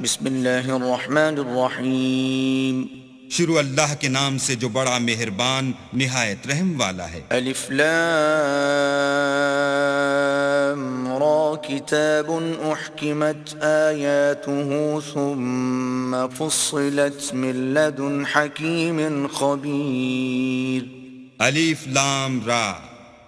بسم اللہ الرحمن الرحیم. شروع اللہ کے نام سے جو بڑا مہربان نہایت رحم والا ہے. الف لام را کتاب احکمت آیاته ثم فصلت من لدن حکیم خبیر. الف لام را،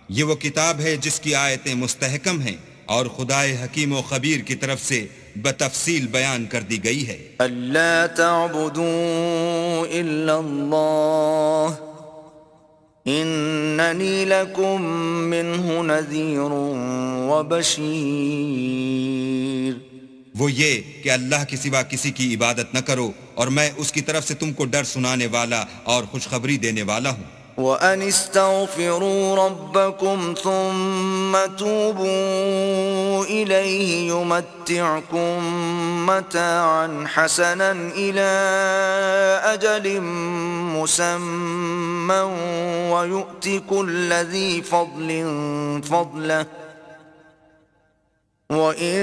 یہ وہ کتاب ہے جس کی آیتیں مستحکم ہیں اور خدائے حکیم و خبیر کی طرف سے بتفصیل بیان کر دی گئی ہے. الا تعبدوا الا اللہ اننی لکم منہ نذیر وبشیر. وہ یہ کہ اللہ کے سوا کسی کی عبادت نہ کرو اور میں اس کی طرف سے تم کو ڈر سنانے والا اور خوشخبری دینے والا ہوں. وَأَنِ اسْتَغْفِرُوا رَبَّكُمْ ثُمَّ تُوبُوا إِلَيْهِ يُمَتِّعْكُمْ مَتَاعًا حَسَنًا إِلَى أَجَلٍ مُّسَمًّى وَيُؤْتِ كُلَّ ذِي فَضْلٍ فَضْلَهُ وَإِن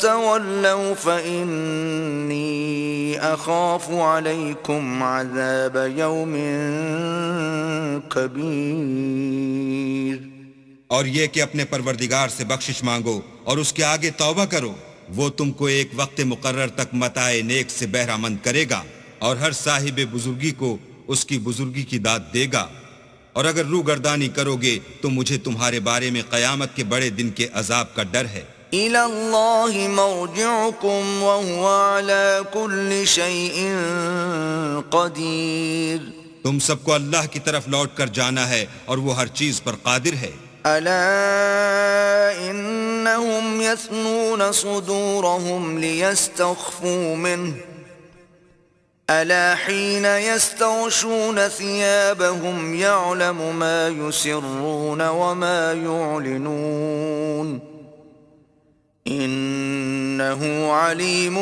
تَوَلَّوْا فَإِنِّي أَخَافُ عَلَيْكُمْ عَذَابَ يَوْمٍ كَبِيرٍ. اور یہ کہ اپنے پروردگار سے بخشش مانگو اور اس کے آگے توبہ کرو، وہ تم کو ایک وقت مقرر تک متاع نیک سے بہرہ مند کرے گا اور ہر صاحب بزرگی کو اس کی بزرگی کی داد دے گا. اور اگر روگردانی کرو گے تو مجھے تمہارے بارے میں قیامت کے بڑے دن کے عذاب کا ڈر ہے. إِلَى اللَّهِ مَرْجِعُكُمْ وَهُوَ عَلَى كُلِّ شَيْءٍ قَدِيرٌ. تم سب کو اللہ کی طرف لوٹ کر جانا ہے اور وہ ہر چیز پر قادر ہے. أَلَا إِنَّهُمْ يَثْنُونَ صُدُورَهُمْ لِيَسْتَخْفُوا مِنْهُ أَلَا حِينَ يَسْتَغْشُونَ ثِيَابَهُمْ يَعْلَمُ مَا يُسِرُّونَ وَمَا يُعْلِنُونَ انہو علیم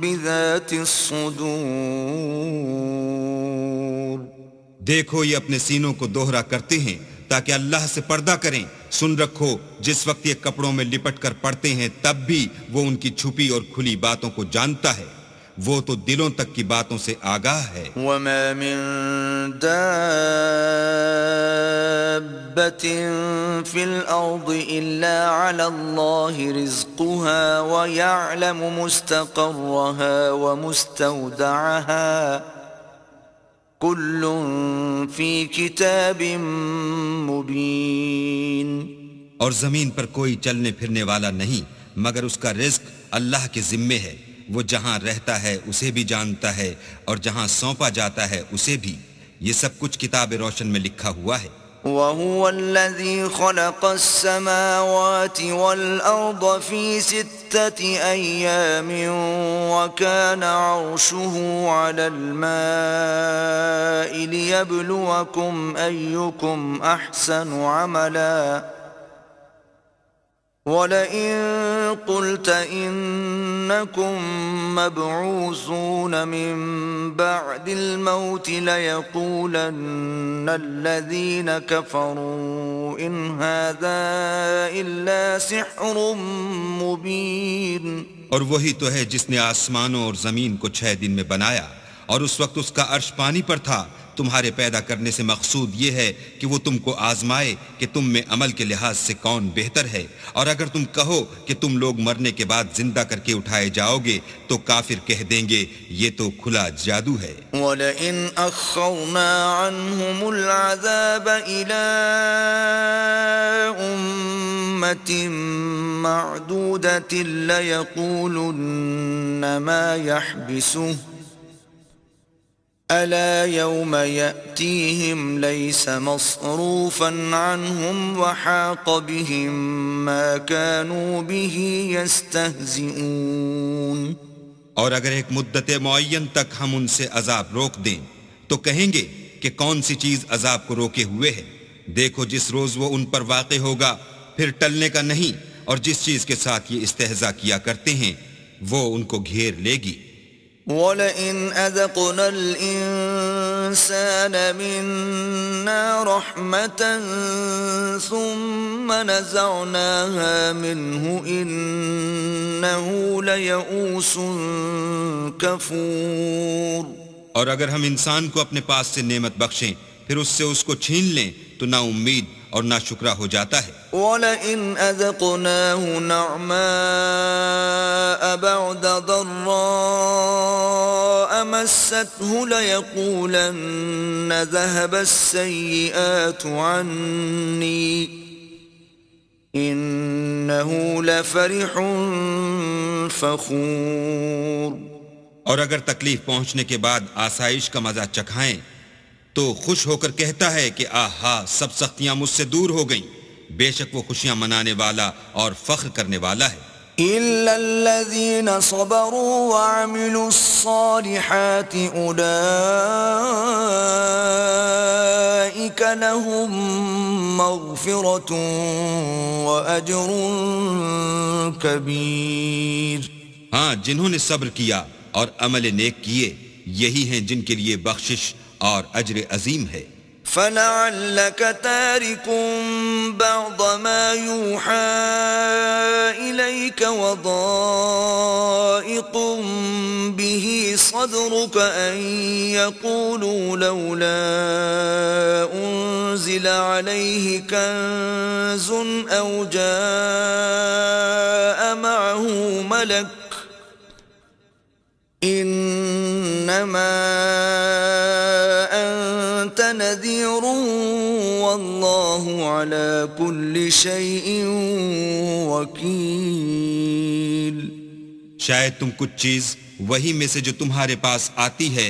بذات الصدور. دیکھو یہ اپنے سینوں کو دوہرا کرتے ہیں تاکہ اللہ سے پردہ کریں. سن رکھو جس وقت یہ کپڑوں میں لپٹ کر پڑتے ہیں تب بھی وہ ان کی چھپی اور کھلی باتوں کو جانتا ہے. وہ تو دلوں تک کی باتوں سے آگاہ ہے. وما من دابة في الأرض إلا على الله رزقها ويعلم مستقرها ومستودعها كل في كتاب مبين. اور زمین پر کوئی چلنے پھرنے والا نہیں مگر اس کا رزق اللہ کے ذمے ہے. وہ جہاں رہتا ہے اسے بھی جانتا ہے اور جہاں سونپا جاتا ہے اسے بھی. یہ سب کچھ کتاب روشن میں لکھا ہوا ہے. وَهُوَ الَّذِي خَلَقَ السَّمَاوَاتِ وَالْأَرْضَ فِي 6 أَيَّامٍ وَكَانَ عَرْشُهُ عَلَى الْمَاءِ لِيَبْلُوَكُمْ أَيُّكُمْ أَحْسَنُ عَمَلًا وَلَئِن قُلْتَ إِنَّكُمْ مَبْعُوثُونَ مِنْ بَعْدِ الْمَوْتِ لَيَقُولَنَّ الَّذِينَ كَفَرُوا إِنْ هَذَا إِلَّا سِحْرٌ مُبِينٌ. اور وہی تو ہے جس نے آسمانوں اور زمین کو 6 دن میں بنایا اور اس وقت اس کا عرش پانی پر تھا. تمہارے پیدا کرنے سے مقصود یہ ہے کہ وہ تم کو آزمائے کہ تم میں عمل کے لحاظ سے کون بہتر ہے. اور اگر تم کہو کہ تم لوگ مرنے کے بعد زندہ کر کے اٹھائے جاؤ گے تو کافر کہہ دیں گے یہ تو کھلا جادو ہے. وَلَئِنْ أَخَّرْنَا عَنْهُمُ الْعَذَابَ إِلَىٰ أُمَّةٍ مَّعْدُودَةٍ لَيَقُولُنَّ مَا يَحْبِسُهُ أَلَا يَوْمَ يَأْتِيهِمْ لَيْسَ مَصْرُوفًا عَنْهُمْ وَحَاقَ بِهِمْ مَا كَانُوا بِهِ يَسْتَهْزِئُونَ. اور اگر ایک مدت معین تک ہم ان سے عذاب روک دیں تو کہیں گے کہ کون سی چیز عذاب کو روکے ہوئے ہے. دیکھو جس روز وہ ان پر واقع ہوگا پھر ٹلنے کا نہیں، اور جس چیز کے ساتھ یہ استہزاء کیا کرتے ہیں وہ ان کو گھیر لے گی. وَلَئِنْ أَذَقْنَا الْإِنسَانَ الإنسان منا رحمة ثم نزعناها منه إنه ليئوس كفور. اور اگر ہم انسان کو اپنے پاس سے نعمت بخشیں پھر اس سے اس کو چھین لیں تو نا امید اور نا شکرا ہو جاتا ہے. وَلَئِنْ أَذَقْنَاهُ نَعْمَاءَ بَعْدَ ضَرَّاءَ مَسَّتْهُ لَيَقُولَنَّ ذَهَبَ السَّيِّئَاتُ عَنِّي إِنَّهُ لَفَرِحٌ فَخُورٌ. اور اگر تکلیف پہنچنے کے بعد آسائش کا مزہ چکھائیں تو خوش ہو کر کہتا ہے کہ آہا سب سختیاں مجھ سے دور ہو گئیں. بے شک وہ خوشیاں منانے والا اور فخر کرنے والا ہے. إِلَّا الَّذِينَ صَبَرُوا وَعَمِلُوا الصَّالِحَاتِ أُولَئِكَ لَهُم مَّغْفِرَةٌ وَأَجْرٌ كَبِيرٌ. ہاں جنہوں نے صبر کیا اور عمل نیک کیے یہی ہیں جن کے لیے بخشش اور اجر عظیم ہے. فَلَعَلَّكَ تَارِكٌ بَعْضَ مَا يُوحَى إِلَيْكَ وَضَائِقٌ بِهِ صَدْرُكَ أَن يَقُولُوا لَوْلَا أُنزِلَ عَلَيْهِ كَنزٌ أَوْ جَاءَ مَعَهُ مَلَكٌ إِنَّمَا أَنْتَ نَذِيرٌ وَاللَّهُ عَلَى كُلِّ شَيْءٍ وَكِيلٌ. شاید تم کچھ چیز وہی میں سے جو تمہارے پاس آتی ہے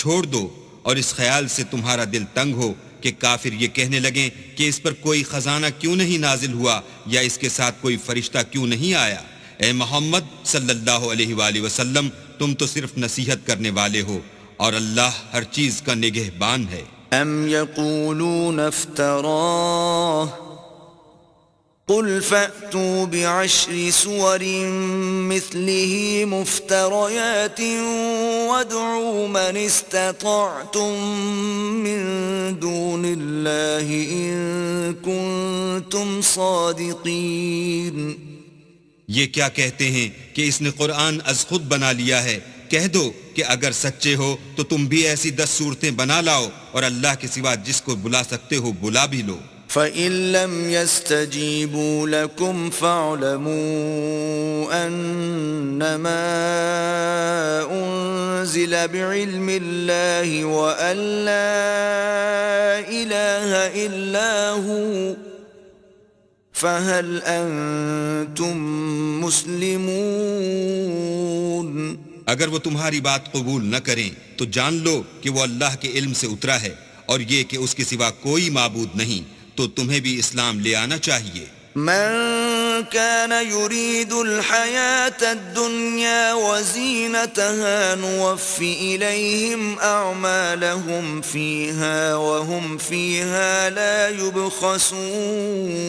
چھوڑ دو اور اس خیال سے تمہارا دل تنگ ہو کہ کافر یہ کہنے لگیں کہ اس پر کوئی خزانہ کیوں نہیں نازل ہوا یا اس کے ساتھ کوئی فرشتہ کیوں نہیں آیا. اے محمد صلی اللہ علیہ وآلہ وسلم تم تو صرف نصیحت کرنے والے ہو اور اللہ ہر چیز کا نگہبان ہے. أَمْ يَقُولُونَ افْتَرَاهُ قُلْ فَأْتُوا بِعَشْرِ سُوَرٍ مِثْلِهِ مُفْتَرَيَاتٍ وَادْعُوا مَنِ اسْتَطَعْتُم مِّن دُونِ اللَّهِ إِن كُنتُمْ صَادِقِينَ. یہ کیا کہتے ہیں کہ اس نے قرآن از خود بنا لیا ہے. کہہ دو کہ اگر سچے ہو تو تم بھی ایسی 10 صورتیں بنا لاؤ اور اللہ کے سوا جس کو بلا سکتے ہو بلا بھی لو. فَإِن لَّمْ يَسْتَجِيبُوا لَكُمْ فَاعْلَمُوا أَنَّمَا أُنزِلَ بِعِلْمِ اللَّهِ وَأَن لَّا إِلَٰهَ إِلَّا هُوَ فَهَلْ أَنتُم مُّسْلِمُونَ. اگر وہ تمہاری بات قبول نہ کریں تو جان لو کہ وہ اللہ کے علم سے اترا ہے اور یہ کہ اس کے سوا کوئی معبود نہیں تو تمہیں بھی اسلام لے آنا چاہیے. من كان يريد الحياة الدنيا وزينتها نوف إليهم أعمالهم فيها وهم فيها لا يبخسون.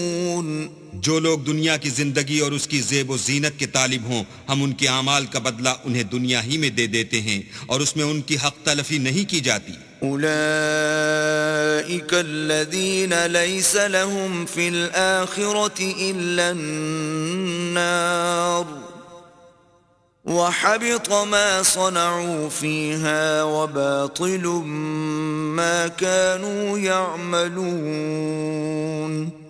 جو لوگ دنیا کی زندگی اور اس کی زیب و زینت کے طالب ہوں ہم ان کے اعمال کا بدلہ انہیں دنیا ہی میں دے دیتے ہیں اور اس میں ان کی حق تلفی نہیں کی جاتی. أولئك الذين ليس لهم في الآخرة إلا النار وحبط ما صنعوا فيها وباطل ما كانوا يعملون.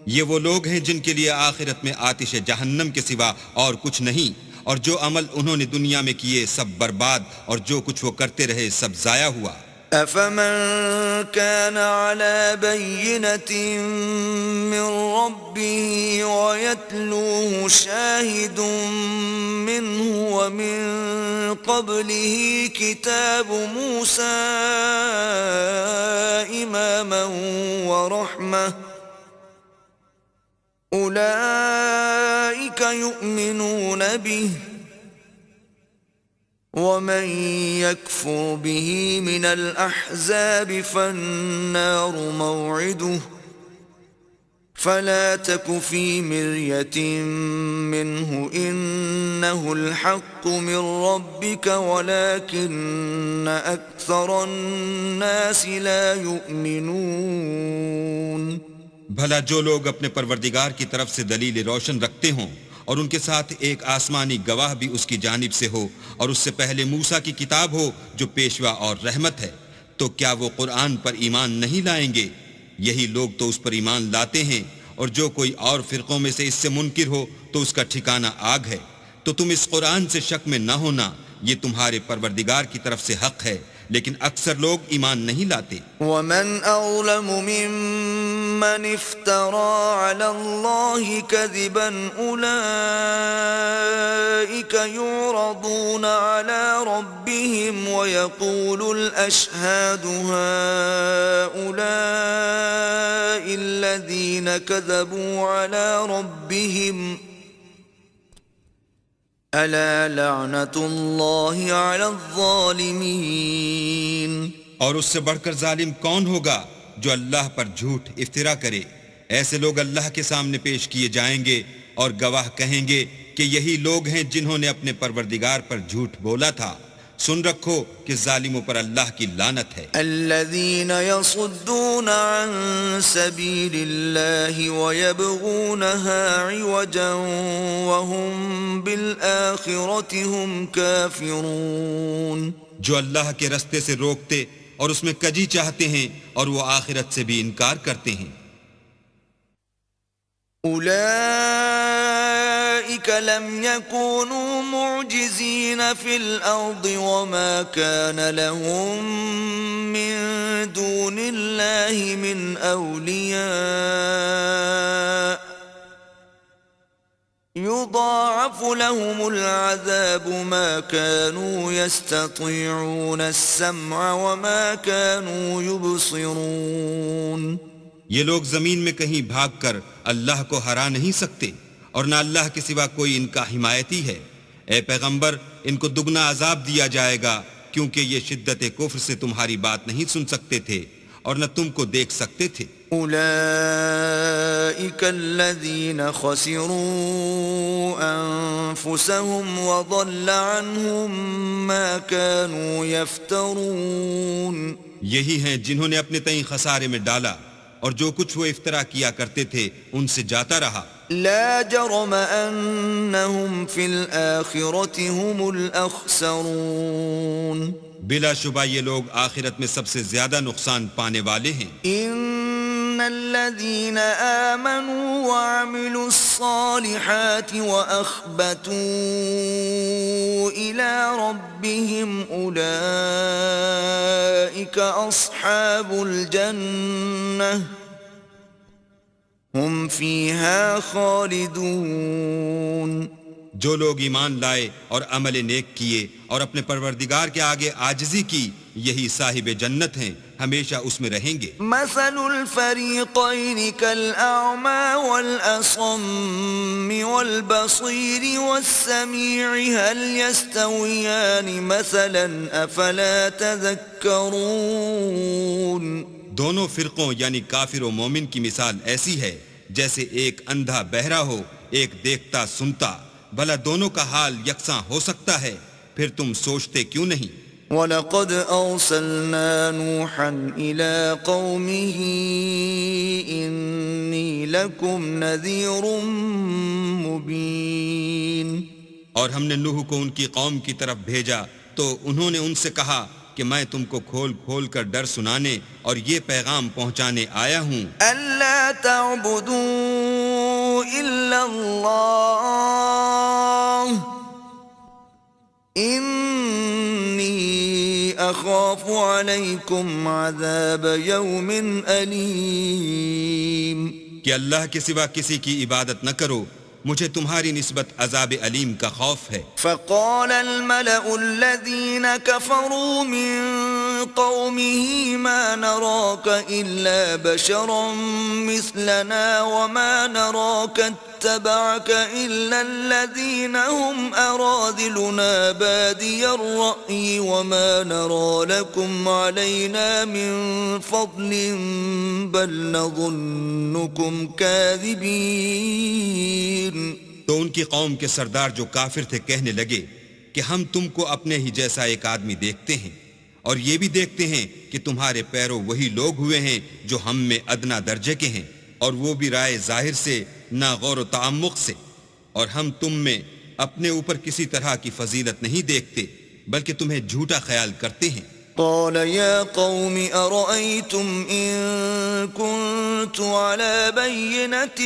یہ وہ لوگ ہیں جن کے لیے آخرت میں آتش جہنم کے سوا اور کچھ نہیں اور جو عمل انہوں نے دنیا میں کیے سب برباد اور جو کچھ وہ کرتے رہے سب ضائع ہوا. أفمن كان على بينة من ربه ويتلوه شاهد منه ومن قبله كتاب موسى إماما ورحمة أولئك يؤمنون به ومن يكفر به من الأحزاب فالنار موعده فلا تك في مرية منه إنه الحق من ربك ولكن أكثر الناس لا يؤمنون. بھلا جو لوگ اپنے پروردگار کی طرف سے دلیل روشن رکھتے ہوں اور ان کے ساتھ ایک آسمانی گواہ بھی اس کی جانب سے ہو اور اس سے پہلے موسیٰ کی کتاب ہو جو پیشوا اور رحمت ہے، تو کیا وہ قرآن پر ایمان نہیں لائیں گے؟ یہی لوگ تو اس پر ایمان لاتے ہیں، اور جو کوئی اور فرقوں میں سے اس سے منکر ہو تو اس کا ٹھکانہ آگ ہے. تو تم اس قرآن سے شک میں نہ ہونا، یہ تمہارے پروردگار کی طرف سے حق ہے، لیکن اکثر لوگ ایمان نہیں لاتے. ومن أظلم ممن افترى على الله كذبا أولئك يعرضون على ربهم ويقول الأشهاد هؤلاء الذين كذبوا على ربهم ألا لعنة الله على الظالمين. اور اس سے بڑھ کر ظالم کون ہوگا جو اللہ پر جھوٹ افترا کرے؟ ایسے لوگ اللہ کے سامنے پیش کیے جائیں گے اور گواہ کہیں گے کہ یہی لوگ ہیں جنہوں نے اپنے پروردگار پر جھوٹ بولا تھا. سن رکھو کہ ظالموں پر اللہ کی لعنت ہے. الذين يصدون عن سبيل الله ويبغونها عوجا وهم بالآخرة هم كافرون. جو اللہ کے رستے سے روکتے اور اس میں کجی چاہتے ہیں اور وہ آخرت سے بھی انکار کرتے ہیں. أولئك لم يكونوا معجزين في الأرض وما كان لهم من دون الله من أولياء يضاعف لهم العذاب ما كانوا يستطيعون السمع وما كانوا يبصرون. یہ لوگ زمین میں کہیں بھاگ کر اللہ کو ہرا نہیں سکتے اور نہ اللہ کے سوا کوئی ان کا حمایتی ہے. اے پیغمبر، ان کو دگنا عذاب دیا جائے گا کیونکہ یہ شدت کفر سے تمہاری بات نہیں سن سکتے تھے اور نہ تم کو دیکھ سکتے تھے. أولئك الذين خسروا أنفسهم وضل عنهم ما كانوا يفترون. یہی ہیں جنہوں نے اپنے تئیں خسارے میں ڈالا اور جو کچھ وہ افطرا کیا کرتے تھے ان سے جاتا رہا. لا جرم أنهم في الآخرة هم الأخسرون. بلا شبہ یہ لوگ آخرت میں سب سے زیادہ نقصان پانے والے ہیں. إن الذين آمنوا وعملوا الصالحات وأخبتوا إلى ربهم أولئك أصحاب الجنة هم فيها خالدون. جو لوگ ایمان لائے اور عمل نیک کیے اور اپنے پروردگار کے آگے عاجزی کی، یہی صاحب جنت ہیں، ہمیشہ اس میں رہیں گے. مثل الفريقين كالأعمى والأصم والبصير والسميع هل يستويان مثلا أفلا تذكرون. دونوں فرقوں یعنی کافر و مومن کی مثال ایسی ہے جیسے ایک اندھا بہرا ہو، ایک دیکھتا سنتا. بھلا دونوں کا حال یکساں ہو سکتا ہے؟ پھر تم سوچتے کیوں نہیں؟ وَلَقَدْ أَرْسَلْنَا نُوحًا إِلَىٰ قَوْمِهِ إِنِّي لَكُمْ نَذِيرٌ مُّبِينٌ. اور ہم نے نوح کو ان کی قوم کی طرف بھیجا تو انہوں نے ان سے کہا کہ میں تم کو کھول کھول کر ڈر سنانے اور یہ پیغام پہنچانے آیا ہوں. أَلَّا تَعْبُدُوا إِلَّا اللَّهَ إِنِّي أَخَافُ عَلَيْكُمْ عَذَابَ يَوْمٍ أَلِيمٍ. کہ اللہ کے سوا کسی کی عبادت نہ کرو مجھے تمہاری نسبت عذاب علیم کا خوف ہے۔ فقال الملأ الذين كفروا من قومه ما نراك إلا بشرا مثلنا وما نراك اتبعك إلا الذين هم أراذلنا بادي الرأي وما نرى لكم علينا من فضل بل نظنكم كاذبين۔ تو ان کی قوم کے سردار جو کافر تھے کہنے لگے کہ ہم تم کو اپنے ہی جیسا ایک آدمی دیکھتے ہیں، اور یہ بھی دیکھتے ہیں کہ تمہارے پیرو وہی لوگ ہوئے ہیں جو ہم میں ادنا درجے کے ہیں، اور وہ بھی رائے ظاہر سے نہ غور و تعمق سے، اور ہم تم میں اپنے اوپر کسی طرح کی فضیلت نہیں دیکھتے بلکہ تمہیں جھوٹا خیال کرتے ہیں۔ قال يا قوم أرأيتم إن كنت على بينة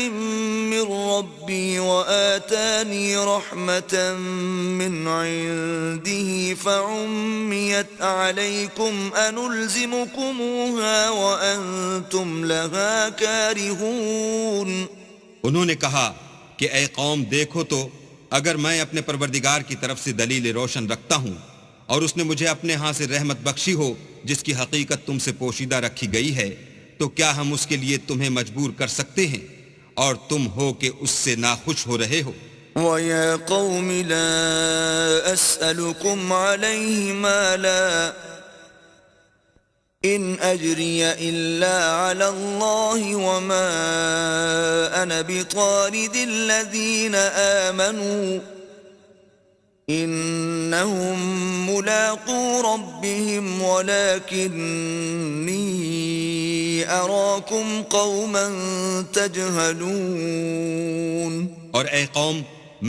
من ربي وآتاني رحمة من عنده فعميت عليكم أنلزمكموها وأنتم لها كارهون۔ انہوں نے کہا کہ اے قوم دیکھو تو، اگر میں اپنے پروردگار کی طرف سے دلیل روشن رکھتا ہوں اور اس نے مجھے اپنے ہاں سے رحمت بخشی ہو جس کی حقیقت تم سے پوشیدہ رکھی گئی ہے، تو کیا ہم اس کے لیے تمہیں مجبور کر سکتے ہیں اور تم ہو کہ اس سے ناخوش ہو رہے ہو؟ وَيَا قَوْمِ لَا أَسْأَلُكُمْ عَلَيْهِ مَالًا إِنْ أَجْرِيَ إِلَّا عَلَى اللَّهِ وَمَا أَنَا بِطَارِدِ الَّذِينَ آمَنُوا إِنَّهُمْ مُلَاقُو رَبِّهِمْ وَلَكِنِّي أَرَاكُمْ قَوْمًا تَجْهَلُونَ۔ اور اے قوم،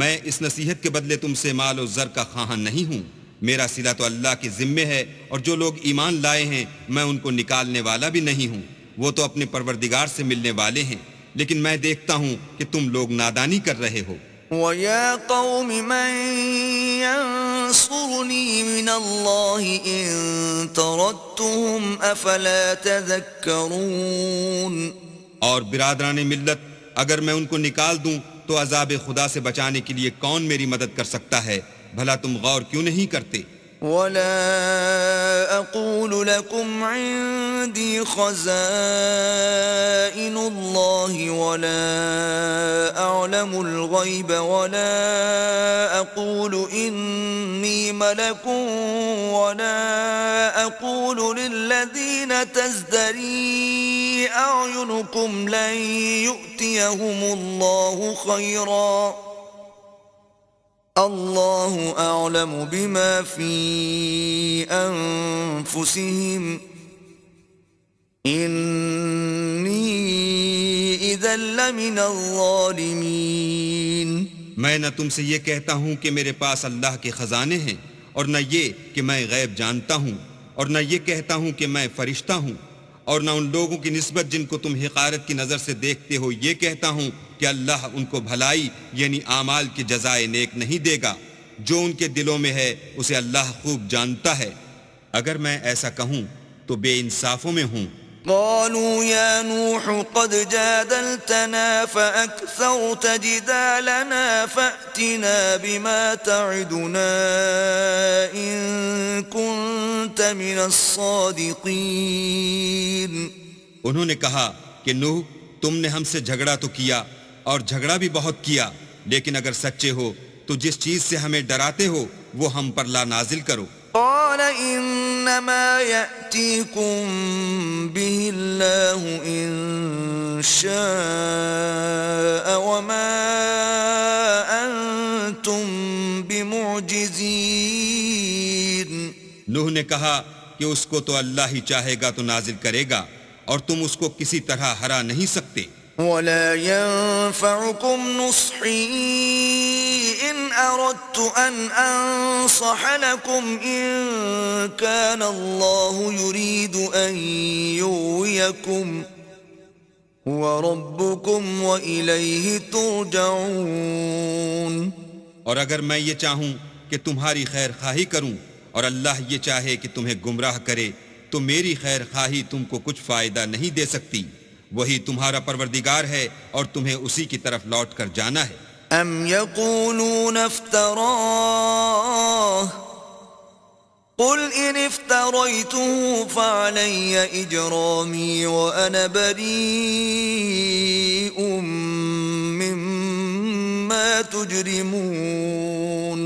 میں اس نصیحت کے بدلے تم سے مال و زر کا خواہاں نہیں ہوں، میرا صلہ تو اللہ کے ذمے ہے، اور جو لوگ ایمان لائے ہیں میں ان کو نکالنے والا بھی نہیں ہوں، وہ تو اپنے پروردگار سے ملنے والے ہیں، لیکن میں دیکھتا ہوں کہ تم لوگ نادانی کر رہے ہو۔ وَيَا قَوْمِ مَنْ يَنْصُرُنِي مِنَ اللَّهِ إِن طَرَدتُّهُمْ أَفَلَا تَذَكَّرُونَ۔ اور برادران ملت، اگر میں ان کو نکال دوں تو عذاب خدا سے بچانے کے لیے کون میری مدد کر سکتا ہے؟ بھلا تم غور کیوں نہیں کرتے؟ وَلَا أَقُولُ لَكُمْ عِندِي خَزَائِنُ اللَّهِ وَلَا أَعْلَمُ الْغَيْبَ وَلَا أَقُولُ إِنِّي مَلَكٌ وَلَا أَقُولُ لِلَّذِينَ تَزْدَرِي أَعْيُنُكُمْ لَن يُؤْتِيَهُمُ اللَّهُ خَيْرًا اللہ اعلم بما فی انفسہم انی اذا لمن الظالمین۔ میں نہ تم سے یہ کہتا ہوں کہ میرے پاس اللہ کے خزانے ہیں، اور نہ یہ کہ میں غیب جانتا ہوں، اور نہ یہ کہتا ہوں کہ میں فرشتہ ہوں، اور نہ ان لوگوں کی نسبت جن کو تم حقارت کی نظر سے دیکھتے ہو یہ کہتا ہوں کہ اللہ ان کو بھلائی یعنی اعمال کی جزائے نیک نہیں دے گا، جو ان کے دلوں میں ہے اسے اللہ خوب جانتا ہے، اگر میں ایسا کہوں تو بے انصافوں میں ہوں۔ قالوا يا نوح قد جادلتنا فأكثرت جدالنا فأتنا بما تعدنا إن كنت من الصادقين۔ انہوں نے کہا کہ نوح، تم نے ہم سے جھگڑا تو کیا اور جھگڑا بھی بہت کیا، لیکن اگر سچے ہو تو جس چیز سے ہمیں ڈراتے ہو وہ ہم پر لا نازل کرو۔ قال انما يأتيكم به الله ان شاء وما انتم بمعجزين۔ نوح نے کہا کہ اس کو تو اللہ ہی چاہے گا تو نازل کرے گا، اور تم اس کو کسی طرح ہرا نہیں سکتے۔ ولا ينفعكم نصحي إن أردت أن أنصح لكم إن كان الله يريد أن يغويكم هو ربكم وإليه ترجعون۔ اور اگر میں یہ چاہوں کہ تمہاری خیر خواہی کروں اور اللہ یہ چاہے کہ تمہیں گمراہ کرے تو میری خیر خواہی تم کو کچھ فائدہ نہیں دے سکتی، وہی تمہارا پروردگار ہے اور تمہیں اسی کی طرف لوٹ کر جانا ہے۔ أم يقولون افتراه قل إن افتريته فعلي إجرامي وأنا بريء مما تجرمون.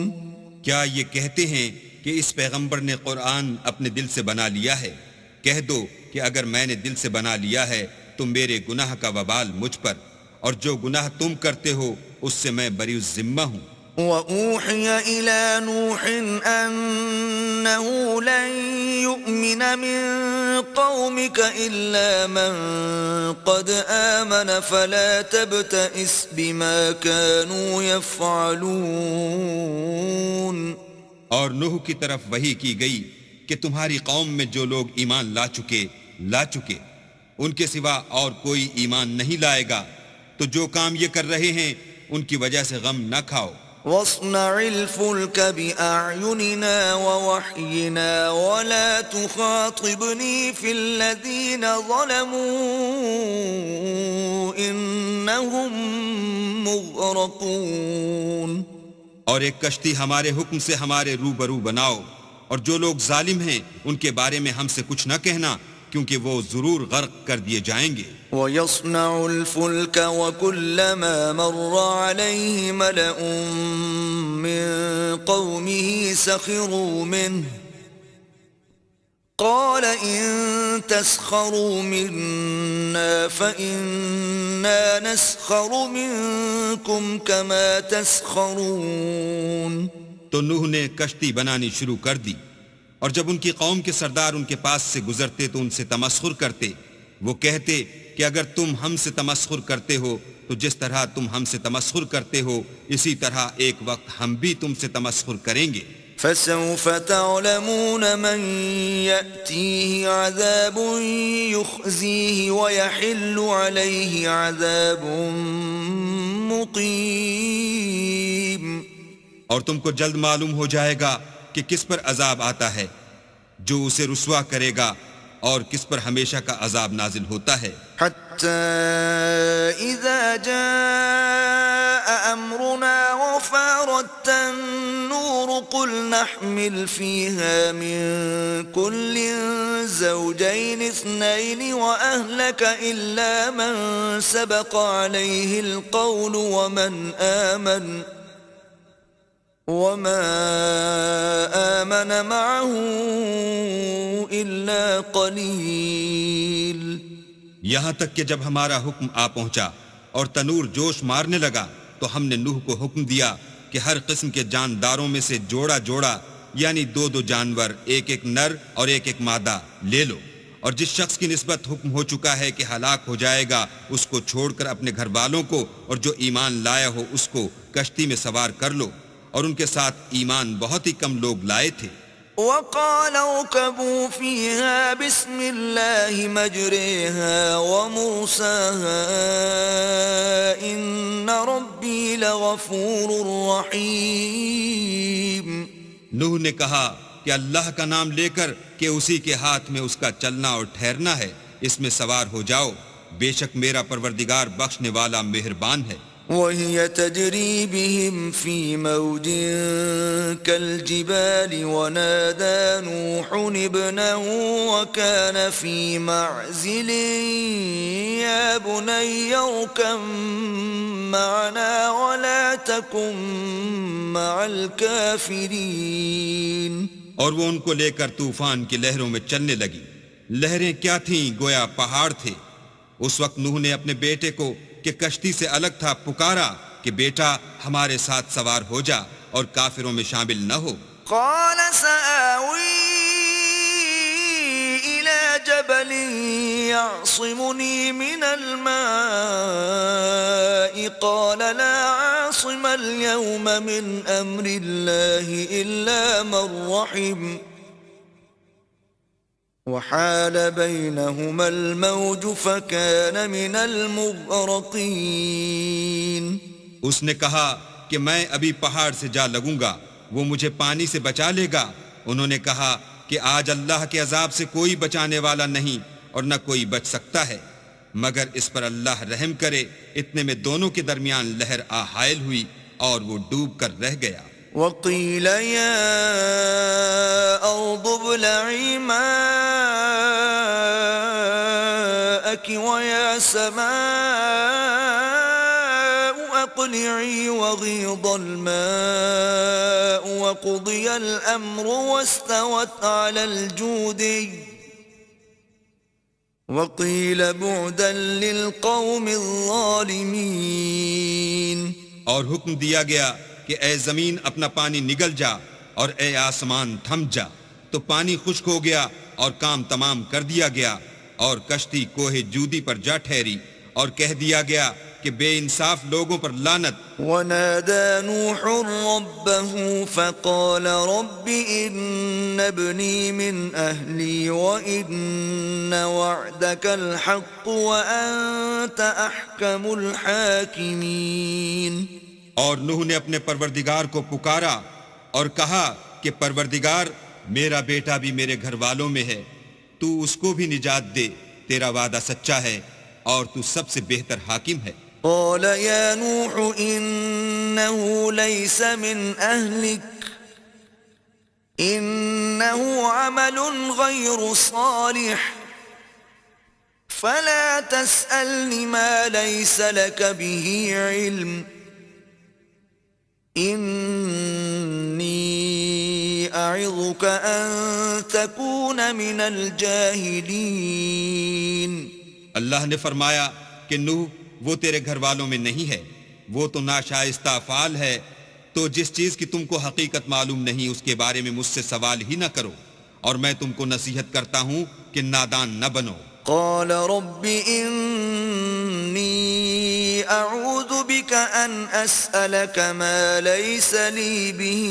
کیا یہ کہتے ہیں کہ اس پیغمبر نے قرآن اپنے دل سے بنا لیا ہے؟ کہہ دو کہ اگر میں نے دل سے بنا لیا ہے تو میرے گناہ کا وبال مجھ پر، اور جو گناہ تم کرتے ہو اس سے میں بری الذمہ ہوں. وَأُوحِيَ إِلَى نُوحٍ أَنَّهُ لَن يُؤْمِنَ مِن قَوْمِكَ إِلَّا مَن قَدْ آمَنَ فَلَا تَبْتَئِسْ بِمَا كَانُوا يَفْعَلُونَ. اور نوح کی طرف وحی کی گئی کہ تمہاری قوم میں جو لوگ ایمان لا چکے ان کے سوا اور کوئی ایمان نہیں لائے گا، تو جو کام یہ کر رہے ہیں ان کی وجہ سے غم نہ کھاؤ. وَاصْنَعِ الْفُلْكَ بِأَعْيُنِنَا وَوَحْيِنَا وَلَا تُخَاطِبْنِي فِي الَّذِينَ ظَلَمُوا إِنَّهُمْ مُغْرَقُونَ. اور ایک کشتی ہمارے حکم سے ہمارے روبرو بناؤ، اور جو لوگ ظالم ہیں ان کے بارے میں ہم سے کچھ نہ کہنا، کیونکہ وہ ضرور غرق کر دیے جائیں گے. وَيَصْنَعُ الْفُلْكَ وَكُلَّمَا مَرَّ عَلَيْهِ مَلَأٌ مِّن قَوْمِهِ سَخِرُوا مِنْهُ قَالَ إِن تَسْخَرُوا مِنَّا فَإِنَّا نَسْخَرُ مِنكُمْ كَمَا تَسْخَرُونَ. تو نوح نے کشتی بنانی شروع کر دی، اور جب ان کی قوم کے سردار ان کے پاس سے گزرتے تو ان سے تمسخر کرتے. وہ کہتے کہ اگر تم ہم سے تمسخر کرتے ہو تو جس طرح تم ہم سے تمسخر کرتے ہو اسی طرح ایک وقت ہم بھی تم سے تمسخر کریں گے. فَسَوْفَ تَعْلَمُونَ مَنْ يَأْتِيهِ عَذَابٌ يُخْزِيهِ وَيَحِلُّ عَلَيْهِ عَذَابٌ مُقِيمٌ. اور تم کو جلد معلوم ہو جائے گا کہ کس پر عذاب آتا ہے جو اسے رسوا کرے گا، اور کس پر ہمیشہ کا عذاب نازل ہوتا ہے. حَتَّى إِذَا جَاءَ أَمْرُنَا وَفَارَتِ النُّورُ قُلْ نَحْمِلُ فِيهَا مِن كُلٍّ زَوْجَيْنِ اثْنَيْنِ وَأَهْلَكَ إِلَّا مَن سَبَقَ عَلَيْهِ الْقَوْلُ وَمَا آمَنَ مَعَهُ إِلَّا قَلِيلٌ. یہاں تک کہ جب ہمارا حکم آ پہنچا اور تنور جوش مارنے لگا تو ہم نے نوح کو حکم دیا کہ ہر قسم کے جانداروں میں سے جوڑا جوڑا یعنی دو دو جانور، ایک ایک نر اور ایک ایک مادہ لے لو، اور جس شخص کی نسبت حکم ہو چکا ہے کہ ہلاک ہو جائے گا اس کو چھوڑ کر اپنے گھر والوں کو، اور جو ایمان لایا ہو اس کو کشتی میں سوار کر لو. اور ان کے ساتھ ایمان بہت ہی کم لوگ لائے تھے. وَقَالَ ارْكَبُوا فِيهَا بِسْمِ اللَّهِ مَجْرَاهَا وَمُرْسَاهَا إِنَّ رَبِّي لَغَفُورٌ رَّحِيمٌ. نوح نے کہا کہ اللہ کا نام لے کر کہ اسی کے ہاتھ میں اس کا چلنا اور ٹھہرنا ہے، اس میں سوار ہو جاؤ، بے شک میرا پروردگار بخشنے والا مہربان ہے. وَهِيَ تَجْرِي بِهِمْ فِي مَوْجٍ كَالْجِبَالِ وَنَادَى نُوحٌ ابْنَهُ وَكَانَ فِي مَعْزِلٍ يَا بُنَيَّ ارْكَب مَّعَنَا وَلَا تَكُن مَّعَ الْكَافِرِينَ. اور وہ ان کو لے کر طوفان کی لہروں میں چلنے لگی. لہریں کیا تھیں؟ گویا پہاڑ تھے. اس وقت نوح نے اپنے بیٹے کو کہ کشتی سے الگ تھا پکارا کہ بیٹا ہمارے ساتھ سوار ہو جا اور کافروں میں شامل نہ ہو. قال سآوي إلى جبل يعصمني من الماء قال لا عاصم اليوم من أمر الله إلا من رحم وحال بينهما الموج فكان من المغرقين. اس نے کہا کہ میں ابھی پہاڑ سے جا لگوں گا، وہ مجھے پانی سے بچا لے گا. انہوں نے کہا کہ آج اللہ کے عذاب سے کوئی بچانے والا نہیں اور نہ کوئی بچ سکتا ہے. مگر اس پر اللہ رحم کرے۔ اتنے میں دونوں کے درمیان لہر حائل ہوئی اور وہ ڈوب کر رہ گیا۔ وقيل يا أرض ابلعي ماءك ويا سماء أقلعي وغيض الماء وقضي الأمر واستوت على الجودي وقيل بعدا للقوم الظالمين۔ اور حکم دیا گیا کہ اے زمین اپنا پانی نگل جا اور اے آسمان تھم جا، تو پانی خشک ہو گیا اور کام تمام کر دیا گیا، اور کشتی کوہ جودی پر جا ٹھہری، اور کہہ دیا گیا کہ بے انصاف لوگوں پر لعنت۔ ونادى نوح ربه فقال رب إن ابني من أهلي وإن وعدك الحق وأنت أحكم الحاكمين۔ اور نوح نے اپنے پروردگار کو پکارا اور کہا کہ پروردگار، میرا بیٹا بھی میرے گھر والوں میں ہے، تو اس کو بھی نجات دے، تیرا وعدہ سچا ہے اور تو سب سے بہتر حاکم ہے۔ قال يا نوح إنه ليس من أهلك إنه عمل غير صالح فلا تسألني ما ليس لك به علم إني أعظك أن تكون من الجاهلين۔ اللہ نے فرمایا کہ نوح وہ تیرے گھر والوں میں نہیں ہے، وہ تو ناشائستہ افعال ہے، تو جس چیز کی تم کو حقیقت معلوم نہیں اس کے بارے میں مجھ سے سوال ہی نہ کرو، اور میں تم کو نصیحت کرتا ہوں کہ نادان نہ بنو۔ قال رب إني أعوذ بك أن أسألك ما ليس لي به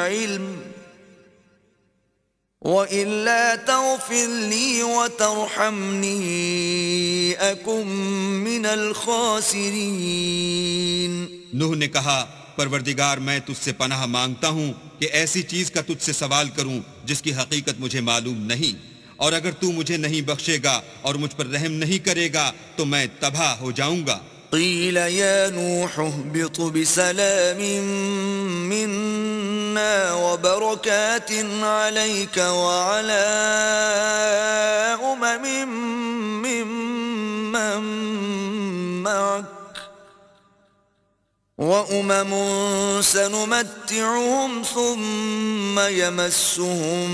علم وإلا تغفر لي وترحمني أكن من الخاسرين۔ نوح نے کہا پروردگار میں تجھ سے پناہ مانگتا ہوں کہ ایسی چیز کا تجھ سے سوال کروں جس کی حقیقت مجھے معلوم نہیں، اور اگر تو مجھے نہیں بخشے گا اور مجھ پر رحم نہیں کرے گا تو میں تباہ ہو جاؤں گا۔ قيل يا نوح اهبط بسلام منا وبركات عليك وعلى ممن معك وأمم سنمتعهم ثم يمسهم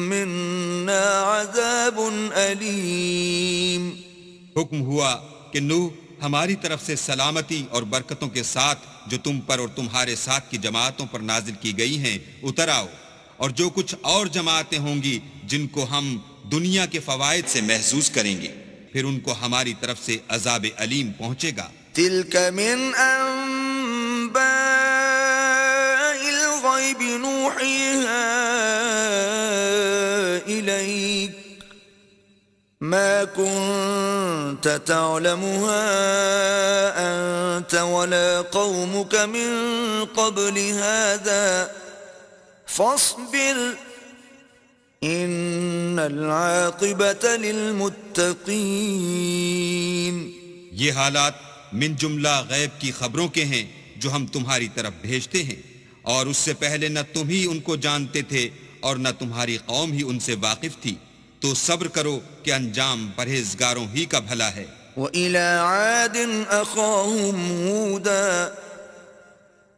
منا عذاب أليم۔ حکم ہوا کہ نوح ہماری طرف سے سلامتی اور برکتوں کے ساتھ جو تم پر اور تمہارے ساتھ کی جماعتوں پر نازل کی گئی ہیں اتر آؤ، اور جو کچھ اور جماعتیں ہوں گی جن کو ہم دنیا کے فوائد سے محظوظ کریں گے، پھر ان کو ہماری طرف سے عذاب علیم پہنچے گا۔ تلك من أنباء الغيب نوحيها إليك ما كنت تعلمها أنت ولا قومك من قبل هذا فاصبر إن العاقبة للمتقين۔ یہ حالات من جملہ غیب کی خبروں کے ہیں جو ہم تمہاری طرف بھیجتے ہیں، اور اس سے پہلے نہ تم ہی ان کو جانتے تھے اور نہ تمہاری قوم ہی ان سے واقف تھی، تو صبر کرو کہ انجام پرہیزگاروں ہی کا بھلا ہے۔ وَإِلَى عَادٍ أَخَاهُمْ هُودًا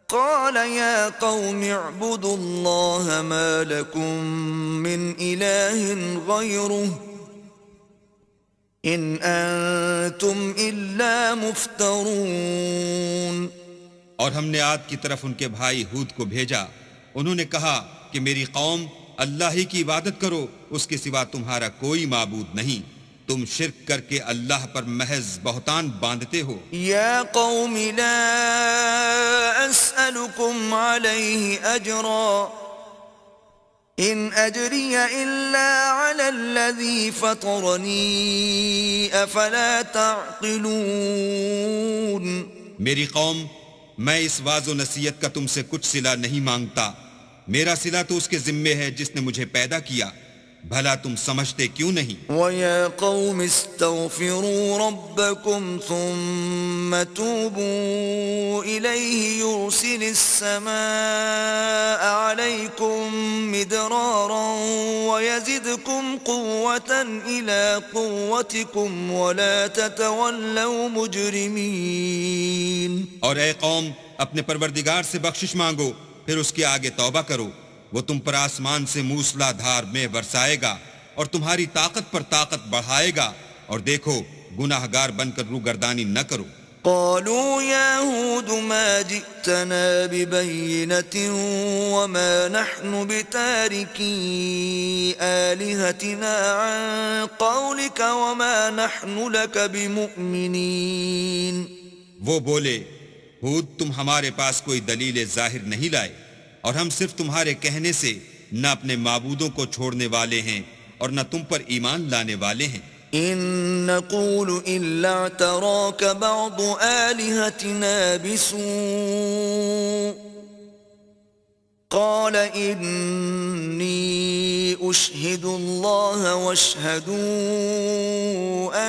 قَالَ يَا قَوْمِ اعْبُدُوا اللَّهَ مَا لَكُمْ مِنْ إِلَٰهٍ غَيْرُهُ إِنْ أَنْتُمْ إِلَّا مُفْتَرُونَ۔ اور ہم نے عاد کی طرف ان کے بھائی ہود کو بھیجا، انہوں نے کہا کہ میری قوم اللہ ہی کی عبادت کرو، اس کے سوا تمہارا کوئی معبود نہیں، تم شرک کر کے اللہ پر محض بہتان باندھتے ہو۔ یا قوم لا اسألکم علیہ اجرا ان اجری الا علی الذی فطرنی افلا تعقلون۔ میری قوم، میں اس واعظ و نصیحت کا تم سے کچھ صلہ نہیں مانگتا، میرا صلہ تو اس کے ذمے ہے جس نے مجھے پیدا کیا، بھلا تم سمجھتے کیوں نہیں؟ وَيَا قَوْمِ اسْتَغْفِرُوا رَبَّكُمْ ثُمَّ تُوبُوا إِلَيْهِ يُرْسِلِ السَّمَاءَ عَلَيْكُمْ مِدْرَارًا وَيَزِدْكُمْ قُوَّةً إِلَى قُوَّتِكُمْ وَلَا تَتَوَلَّوْا مُجْرِمِينَ۔ اور اے قوم، اپنے پروردگار سے بخشش مانگو، پھر اس کے آگے توبہ کرو، وہ تم پر آسمان سے موسلا دھار میں برسائے گا اور تمہاری طاقت پر طاقت بڑھائے گا، اور دیکھو گناہ گار بن کر روگردانی نہ کرو۔ قالوا يا هود ما جئتنا ببينة وما نحن بتاركي آلهتنا عن قولك وما نحن لك بمؤمنين۔ وہ بولے، ہود تم ہمارے پاس کوئی دلیل ظاہر نہیں لائے، اور ہم صرف تمہارے کہنے سے نہ اپنے معبودوں کو چھوڑنے والے ہیں اور نہ تم پر ایمان لانے والے ہیں۔ إن نقول إلا اعتراك بعض آلهتنا بسوء قال إني أشهد الله واشهدوا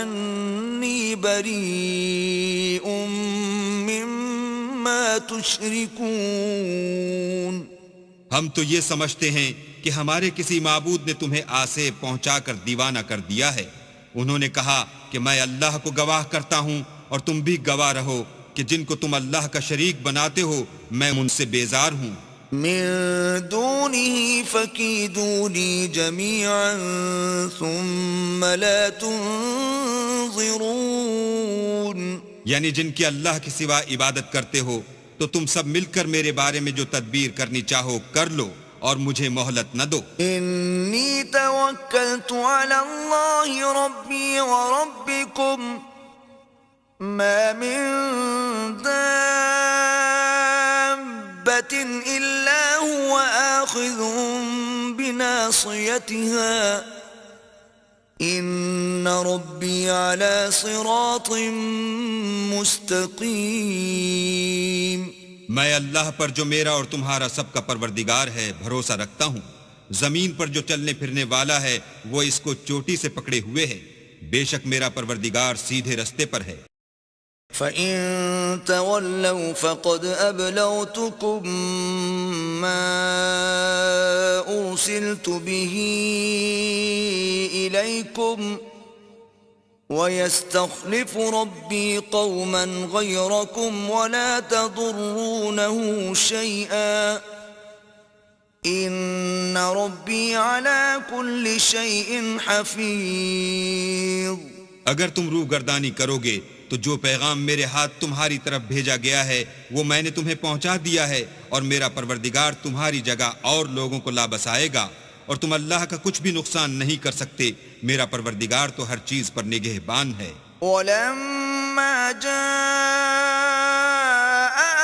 أني بريء مما تشركون۔ ہم تو یہ سمجھتے ہیں کہ ہمارے کسی معبود نے تمہیں آسیب پہنچا کر دیوانہ کر دیا ہے۔ انہوں نے کہا کہ میں اللہ کو گواہ کرتا ہوں اور تم بھی گواہ رہو کہ جن کو تم اللہ کا شریک بناتے ہو میں ان سے بیزار ہوں۔ من دونه فكيدوني جميعا ثم لا تنظرون۔ یعنی جن کی اللہ کے سوا عبادت کرتے ہو تو تم سب مل کر میرے بارے میں جو تدبیر کرنی چاہو کر لو اور مجھے مہلت نہ دو۔ انی توکلت علی اللہ ربی وربکم ما من دابة الا هو آخذ بناصیتها ان ربی علی صراط مستقیم۔ میں اللہ پر جو میرا اور تمہارا سب کا پروردگار ہے بھروسہ رکھتا ہوں، زمین پر جو چلنے پھرنے والا ہے وہ اس کو چوٹی سے پکڑے ہوئے ہے، بے شک میرا پروردگار سیدھے رستے پر ہے۔ فَإِن تَوَلَّوْا فَقَدْ أَبْلَغْتُكُم مَّا أُرْسِلْتُ بِهِ إِلَيْكُمْ وَيَسْتَخْلِفُ رَبِّي قَوْمًا غَيْرَكُمْ وَلَا تَضُرُّونَهُ شَيْئًا إِنَّ رَبِّي عَلَى كُلِّ شَيْءٍ حَفِيظٌ۔ اگر تم روگردانی کرو گے تو جو پیغام میرے ہاتھ تمہاری طرف بھیجا گیا ہے وہ میں نے تمہیں پہنچا دیا ہے، اور میرا پروردگار تمہاری جگہ اور لوگوں کو لا بسائے گا، اور تم اللہ کا کچھ بھی نقصان نہیں کر سکتے، میرا پروردگار تو ہر چیز پر نگہبان ہے۔ وَلَمَّا جَاءَ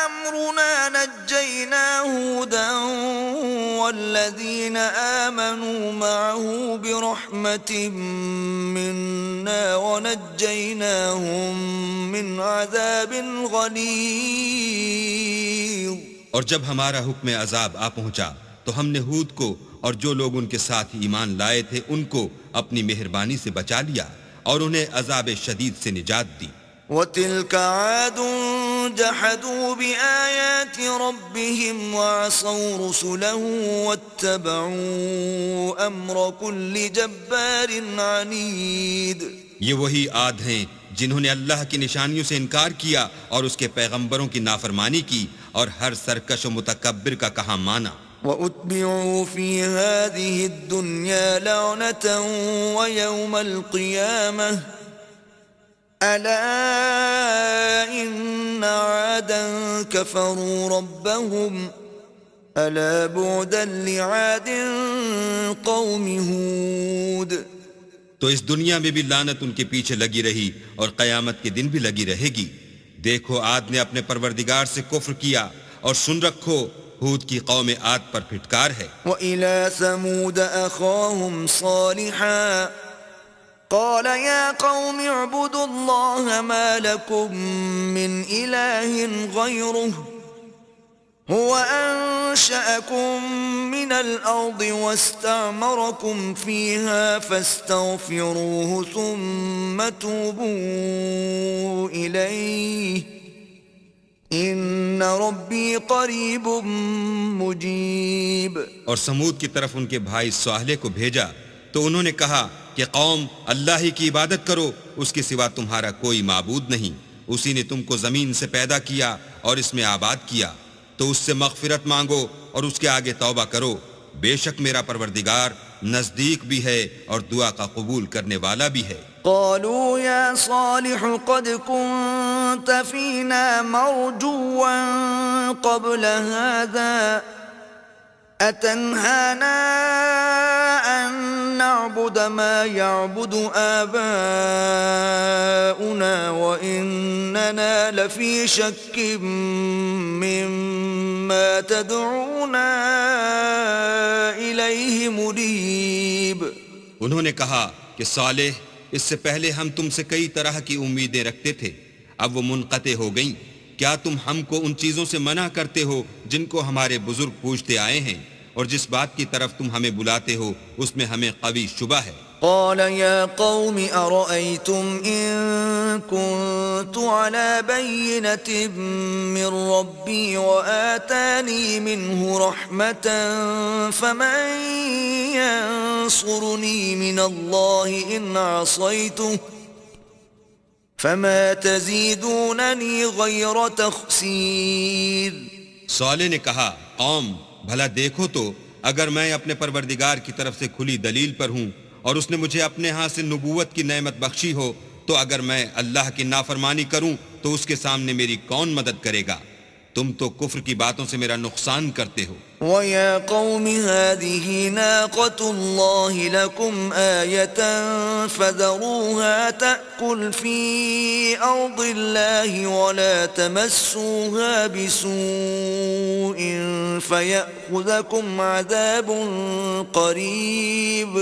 أَمْرُنَا نَجَّيْنَا هُودًا وَالَّذِينَ آمَنُوا مَعَهُ بِرَحْمَةٍ مِّنَّا وَنَجَّيْنَاهُم مِّنْ عَذَابٍ غَلِيظٍ۔ اور جب ہمارا حکم عذاب آ پہنچا تو ہم نے ہود کو اور جو لوگ ان کے ساتھ ایمان لائے تھے ان کو اپنی مہربانی سے بچا لیا اور انہیں عذاب شدید سے نجات دی۔ وَتِلْكَ عَادٌ جَحَدُوا بِآيَاتِ رَبِّهِمْ وَعَصَوْا رُسُلَهُ وَاتَّبَعُوا أَمْرَ كُلِّ جَبَّارٍ عَنِيدٍ۔ یہ وہی عاد ہیں جنہوں نے اللہ کی نشانیوں سے انکار کیا اور اس کے پیغمبروں کی نافرمانی کی اور ہر سرکش و متکبر کا کہا مانا۔ وَأُتْبِعُوا فِي هَذِهِ الدُّنْيَا لَعْنَةً وَيَوْمَ الْقِيَامَةِ أَلَا إِنَّ عَادًا كَفَرُوا رَبَّهُمْ أَلَا بُعْدًا لِعَادٍ قَوْمِ هُودٍ۔ تو اس دنیا میں بھی لعنت ان کے پیچھے لگی رہی اور قیامت کے دن بھی لگی رہے گی۔ دیکھو عاد نے اپنے پروردگار سے کفر کیا، اور سن رکھو ہود کی قوم عاد پر پھٹکار ہے۔ وَإِلَى ثَمُودَ أَخَاهُمْ صَالِحًا قَالَ يَا قَوْمِ اعْبُدُوا اللَّهَ مَا لَكُم مِّنْ إِلَٰهٍ غَيْرُهُ هُوَ أنشأكم من الأرض واستعمركم فيها فاستغفروه ثم توبوا إليه إن ربي قريب مجيب۔ اور سمود کی طرف ان کے بھائی صالح کو بھیجا تو انہوں نے کہا کہ قوم اللہ ہی کی عبادت کرو، اس کے سوا تمہارا کوئی معبود نہیں، اسی نے تم کو زمین سے پیدا کیا اور اس میں آباد کیا، تو اس سے مغفرت مانگو اور اس کے آگے توبہ کرو، بے شک میرا پروردگار نزدیک بھی ہے اور دعا کا قبول کرنے والا بھی ہے۔ قالوا يا صالح قد كنت فينا مرجوا قبل هذا أتنهانا أن نعبد ما يعبد آباؤنا وإننا لفي شك مما تدعونا إليه مريب۔ انہوں نے کہا کہ صالح اس سے پہلے ہم تم سے کئی طرح کی امیدیں رکھتے تھے، اب وہ منقطع ہو گئیں، کیا تم ہم کو ان چیزوں سے منع کرتے ہو جن کو ہمارے بزرگ پوچھتے آئے ہیں، اور جس بات کی طرف تم ہمیں بلاتے ہو اس میں ہمیں قوی شبہ ہے۔ قال يا قوم أرأيتم إن كنت على بينة من ربي وآتاني منه رحمة فمن ينصرني من الله إن عصيته فما تزيدونني غير تخسير۔ صالح نے کہا قوم بھلا دیکھو تو اگر میں اپنے پروردگار کی طرف سے کھلی دلیل پر ہوں اور اس نے مجھے اپنے ہاں سے نبوت کی نعمت بخشی ہو، تو اگر میں اللہ کی نافرمانی کروں تو اس کے سامنے میری کون مدد کرے گا؟ تم تو کفر کی باتوں سے میرا نقصان کرتے ہو۔ وَيَا قَوْمِ هَذِهِ نَاقَةُ اللَّهِ لَكُمْ آيَةً فَذَرُوهَا تَأْكُلْ فِي أَرْضِ اللَّهِ وَلَا تَمَسُّوهَا بِسُوءٍ فَيَأْخُذَكُمْ عَذَابٌ قَرِيبٌ۔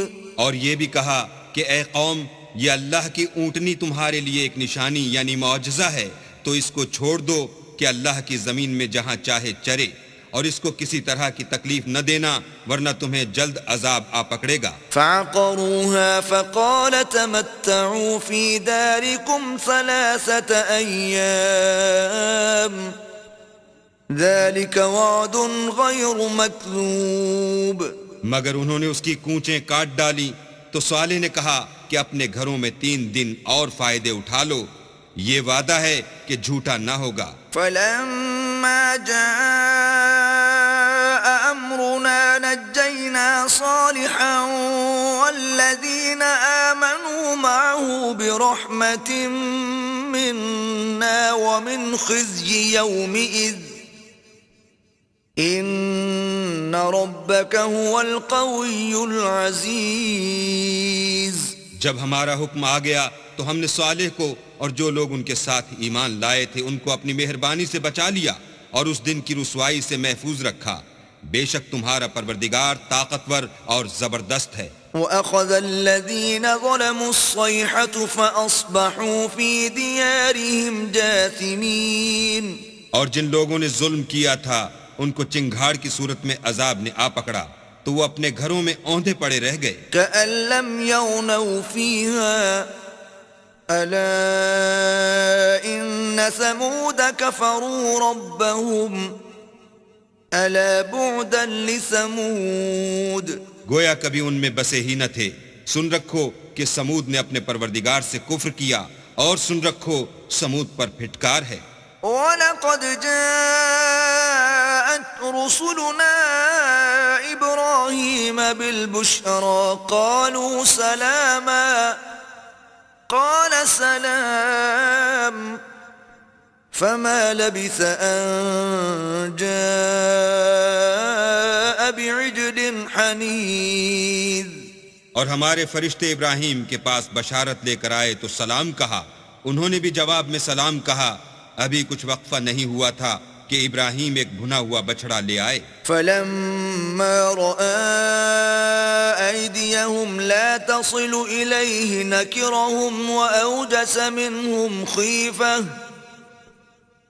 اور یہ بھی کہا کہ اے قوم، یہ اللہ کی اونٹنی تمہارے لیے ایک نشانی یعنی معجزہ ہے، تو اس کو چھوڑ دو کہ اللہ کی زمین میں جہاں چاہے چرے، اور اس کو کسی طرح کی تکلیف نہ دینا ورنہ تمہیں جلد عذاب آ پکڑے گا۔ فعقروها فقال تمتعوا في داركم 3 أيام ذلك وعد غير مكذوب۔ مگر انہوں نے اس کی کونچیں کاٹ ڈالی تو صالح نے کہا کہ اپنے گھروں میں 3 دن اور فائدے اٹھا لو، یہ وعدہ ہے کہ جھوٹا نہ ہوگا۔ فلما جاء أمرنا نجينا صالحا والذين آمنوا معه برحمة منا ومن خزي يومئذ إن ربك هو القوي العزيز۔ جب ہمارا حکم آ گیا تو ہم نے صالح کو اور جو لوگ ان کے ساتھ ایمان لائے تھے ان کو اپنی مہربانی سے بچا لیا اور اس دن کی رسوائی سے محفوظ رکھا، بے شک تمہارا پروردگار طاقتور اور زبردست ہے۔ وَأَخَذَ الَّذِينَ ظَلَمُوا الصَّيْحَةُ فَأَصْبَحُوا فِي دِيَارِهِمْ جَاثِمِينَ۔ اور جن لوگوں نے ظلم کیا تھا ان کو چنگھاڑ کی صورت میں عذاب نے آ پکڑا تو وہ اپنے گھروں میں اوندھے پڑے رہ گئے۔ كَأَن لَّمْ يَغْنَوْا فِيهَا أَلَا إِنَّ ثَمُودَ كَفَرُوا رَبَّهُمْ أَلَا بُعْدًا لِثَمُودَ۔ گویا کبھی ان میں بسے ہی نہ تھے۔ سن رکھو کہ سمود نے اپنے پروردگار سے کفر کیا، اور سن رکھو سمود پر پھٹکار ہے۔ وَلَقَدْ جَاءَتْ رُسُلُنَا إِبْرَاهِيمَ بِالْبُشْرَى قَالُوا سَلَامًا قَالَ سَلَامٌ فَمَا لَبِثَ أَن جَاءَ بِعِجْلٍ حَنِيذٍ۔ اور ہمارے فرشتے ابراہیم کے پاس بشارت لے کر آئے تو سلام کہا، انہوں نے بھی جواب میں سلام کہا۔ ابھی کچھ وقفہ نہیں ہوا تھا کہ ابراہیم ایک بھنا ہوا بچڑا لے آئے۔ فَلَمَّا رَأَىٰ أَيْدِيَهُمْ لَا تَصِلُ إِلَيْهِ نَكِرَهُمْ وَأَوْجَسَ مِنْهُمْ خِيفَةً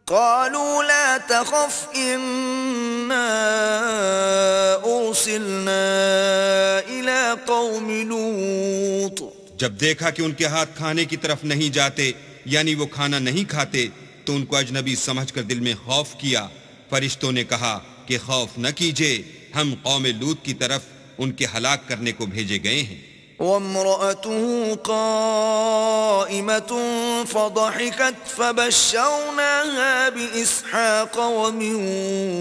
قالوا لا تخف إنا أرسلنا إلى قوم لوط. جب دیکھا کہ ان کے ہاتھ کھانے کی طرف نہیں جاتے یعنی وہ کھانا نہیں کھاتے تو ان کو اجنبی سمجھ کر دل میں خوف کیا. فرشتوں نے کہا کہ خوف نہ کیجئے، ہم قوم لوط کی طرف ان کے ہلاک کرنے کو بھیجے گئے ہیں. وامرأته قائمة فضحكت فبشرناها بإسحاق ومن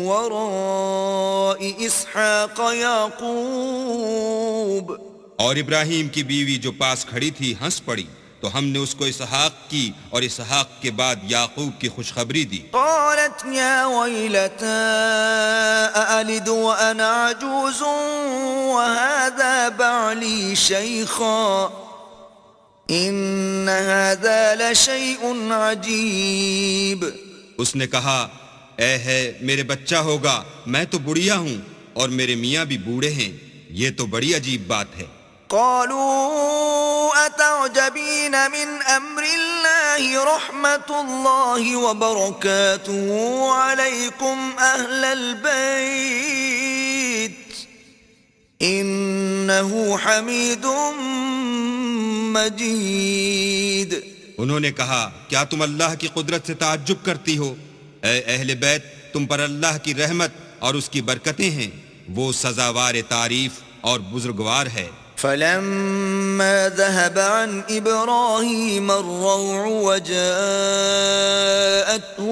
وراء إسحاق يعقوب. اور ابراہیم کی بیوی جو پاس کھڑی تھی ہنس پڑی تو ہم نے اس کو اسحاق کی اور اسحاق کے بعد یعقوب کی خوشخبری دی. قالت يا ويلتى أألد وأنا عجوز وهذا بعلي شيخا إن هذا لشيء عجيب. اس نے کہا اے ہے میرے بچہ ہوگا، میں تو بڑھیا ہوں اور میرے میاں بھی بوڑھے ہیں، یہ تو بڑی عجیب بات ہے. قالوا أتعجبين من أمر الله رحمة الله وبركاته عليكم أهل البيت إنه حميد مجيد. انہوں نے کہا کیا تم اللہ کی قدرت سے تعجب کرتی ہو؟ اے اہل بیت، تم پر اللہ کی رحمت اور اس کی برکتیں ہیں، وہ سزاوار تعریف اور بزرگوار ہے. فلما ذهب عن إبراهيم الروع وجاءته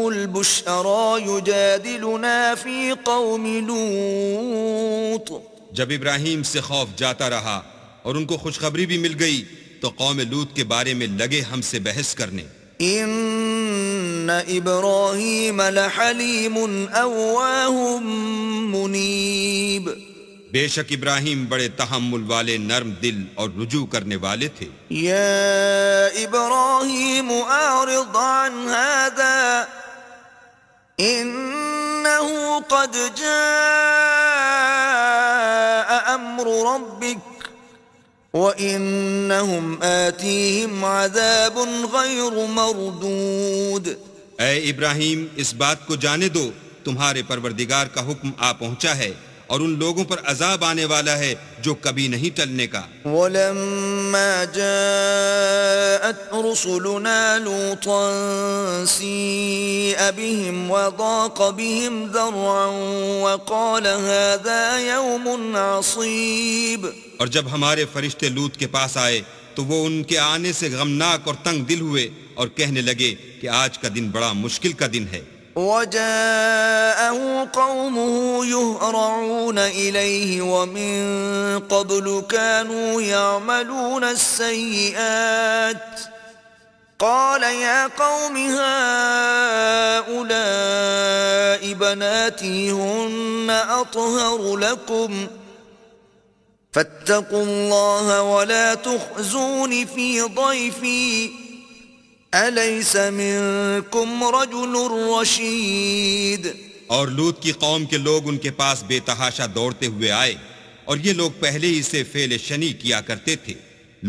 البشرى يجادلنا في قوم لوط. جب ابراہیم سے خوف جاتا رہا اور ان کو خوشخبری بھی مل گئی تو قوم لوط کے بارے میں لگے ہم سے بحث کرنے. إن إبراهيم لحليم أواه منيب. بے شک ابراہیم بڑے تحمل والے، نرم دل اور رجوع کرنے والے تھے. يا إبراهيم أعرض عن هذا إنه قد جاء أمر ربك وَإِنَّهُمْ آتِيهِمْ عَذَابٌ غَيْرُ مَرْدُودٍ. اے ابراہیم اس بات کو جانے دو تمہارے پروردگار کا حکم آ پہنچا ہے اور ان لوگوں پر عذاب آنے والا ہے جو کبھی نہیں ٹلنے کا. وَلَمَّا جَاءَتْ رُسُلُنَا لُوطًا سِيءَ بِهِمْ وَضَاقَ بِهِمْ ذَرْعًا وَقَالَ هَذَا يَوْمٌ عَصِيبٌ. اور جب ہمارے فرشتے لوط کے پاس آئے تو وہ ان کے آنے سے غمناک اور تنگ دل ہوئے اور کہنے لگے کہ آج کا دن بڑا مشکل کا دن ہے. وَجَاءَهُ قَوْمُهُ يُهْرَعُونَ إِلَيْهِ وَمِن قَبْلُ كَانُوا يَعْمَلُونَ السَّيِّئَاتِ قَالَ يَا قَوْمِ هَؤُلَاءِ بَنَاتِي هُنَّ أَطْهَرُ لَكُمْ فَاتَّقُوا اللَّهَ وَلَا تُخْزُونِ فِي ضَيْفِي أَلَيْسَ مِنكُمْ رَجُلٌ رَشِيدٌ. اور لوط کی قوم کے لوگ ان کے پاس بے تحاشا دوڑتے ہوئے آئے اور یہ لوگ پہلے ہی سے فعل شنی کیا کرتے تھے.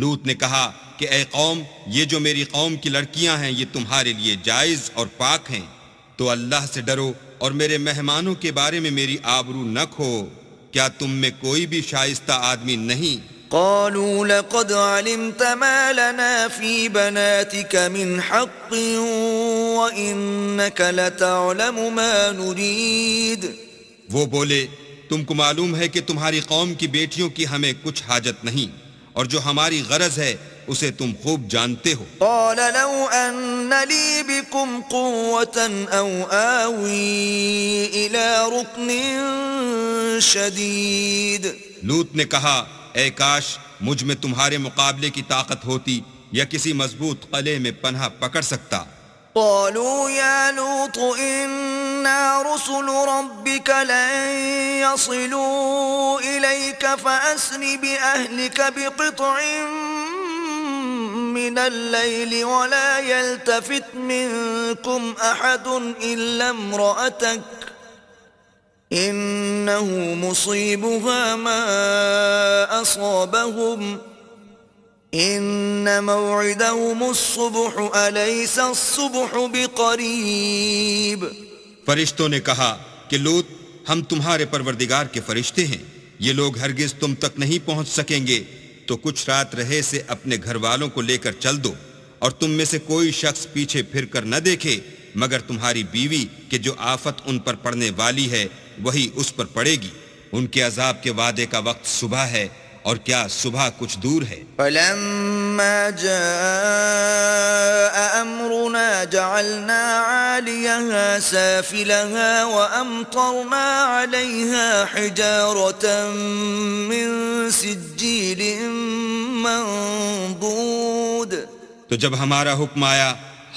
لوط نے کہا کہ اے قوم، یہ جو میری قوم کی لڑکیاں ہیں یہ تمہارے لیے جائز اور پاک ہیں، تو اللہ سے ڈرو اور میرے مہمانوں کے بارے میں میری آبرو نہ کھو. کیا تم میں کوئی بھی شائستہ آدمی نہیں؟ قالوا لقد علمت ما لنا في بناتك من حق وإنك لتعلم ما نريد. وہ بولے تم کو معلوم ہے کہ تمہاری قوم کی بیٹیوں کی ہمیں کچھ حاجت نہیں اور جو ہماری غرض ہے اسے تم خوب جانتے ہو. قال لو أن لي بكم قوة أو آوي إلى ركن شديد. لوط نے کہا اے کاش مجھ میں تمہارے مقابلے کی طاقت ہوتی یا کسی مضبوط قلعے میں پناہ پکڑ سکتا. قالوا يا لوط إنا رسل ربك لن يصلوا إليك فأسر بأهلك بقطع من الليل ولا يلتفت منكم أحد إلا امرأتك إنه مصيبها ما أصابهم إن موعدهم الصبح أليس الصبح بقريب. فرشتوں نے کہا کہ لوط ہم تمہارے پروردگار کے فرشتے ہیں، یہ لوگ ہرگز تم تک نہیں پہنچ سکیں گے، تو کچھ رات رہے سے اپنے گھر والوں کو لے کر چل دو، اور تم میں سے کوئی شخص پیچھے پھر کر نہ دیکھے مگر تمہاری بیوی کہ جو آفت ان پر پڑنے والی ہے وہی اس پر پڑے گی. ان کے عذاب کے وعدے کا وقت صبح ہے، اور کیا صبح کچھ دور ہے. فلما جاء أمرنا جعلنا عاليها سافلها وأمطرنا عليها حجارة من سجيل منضود. تو جب ہمارا حکم آیا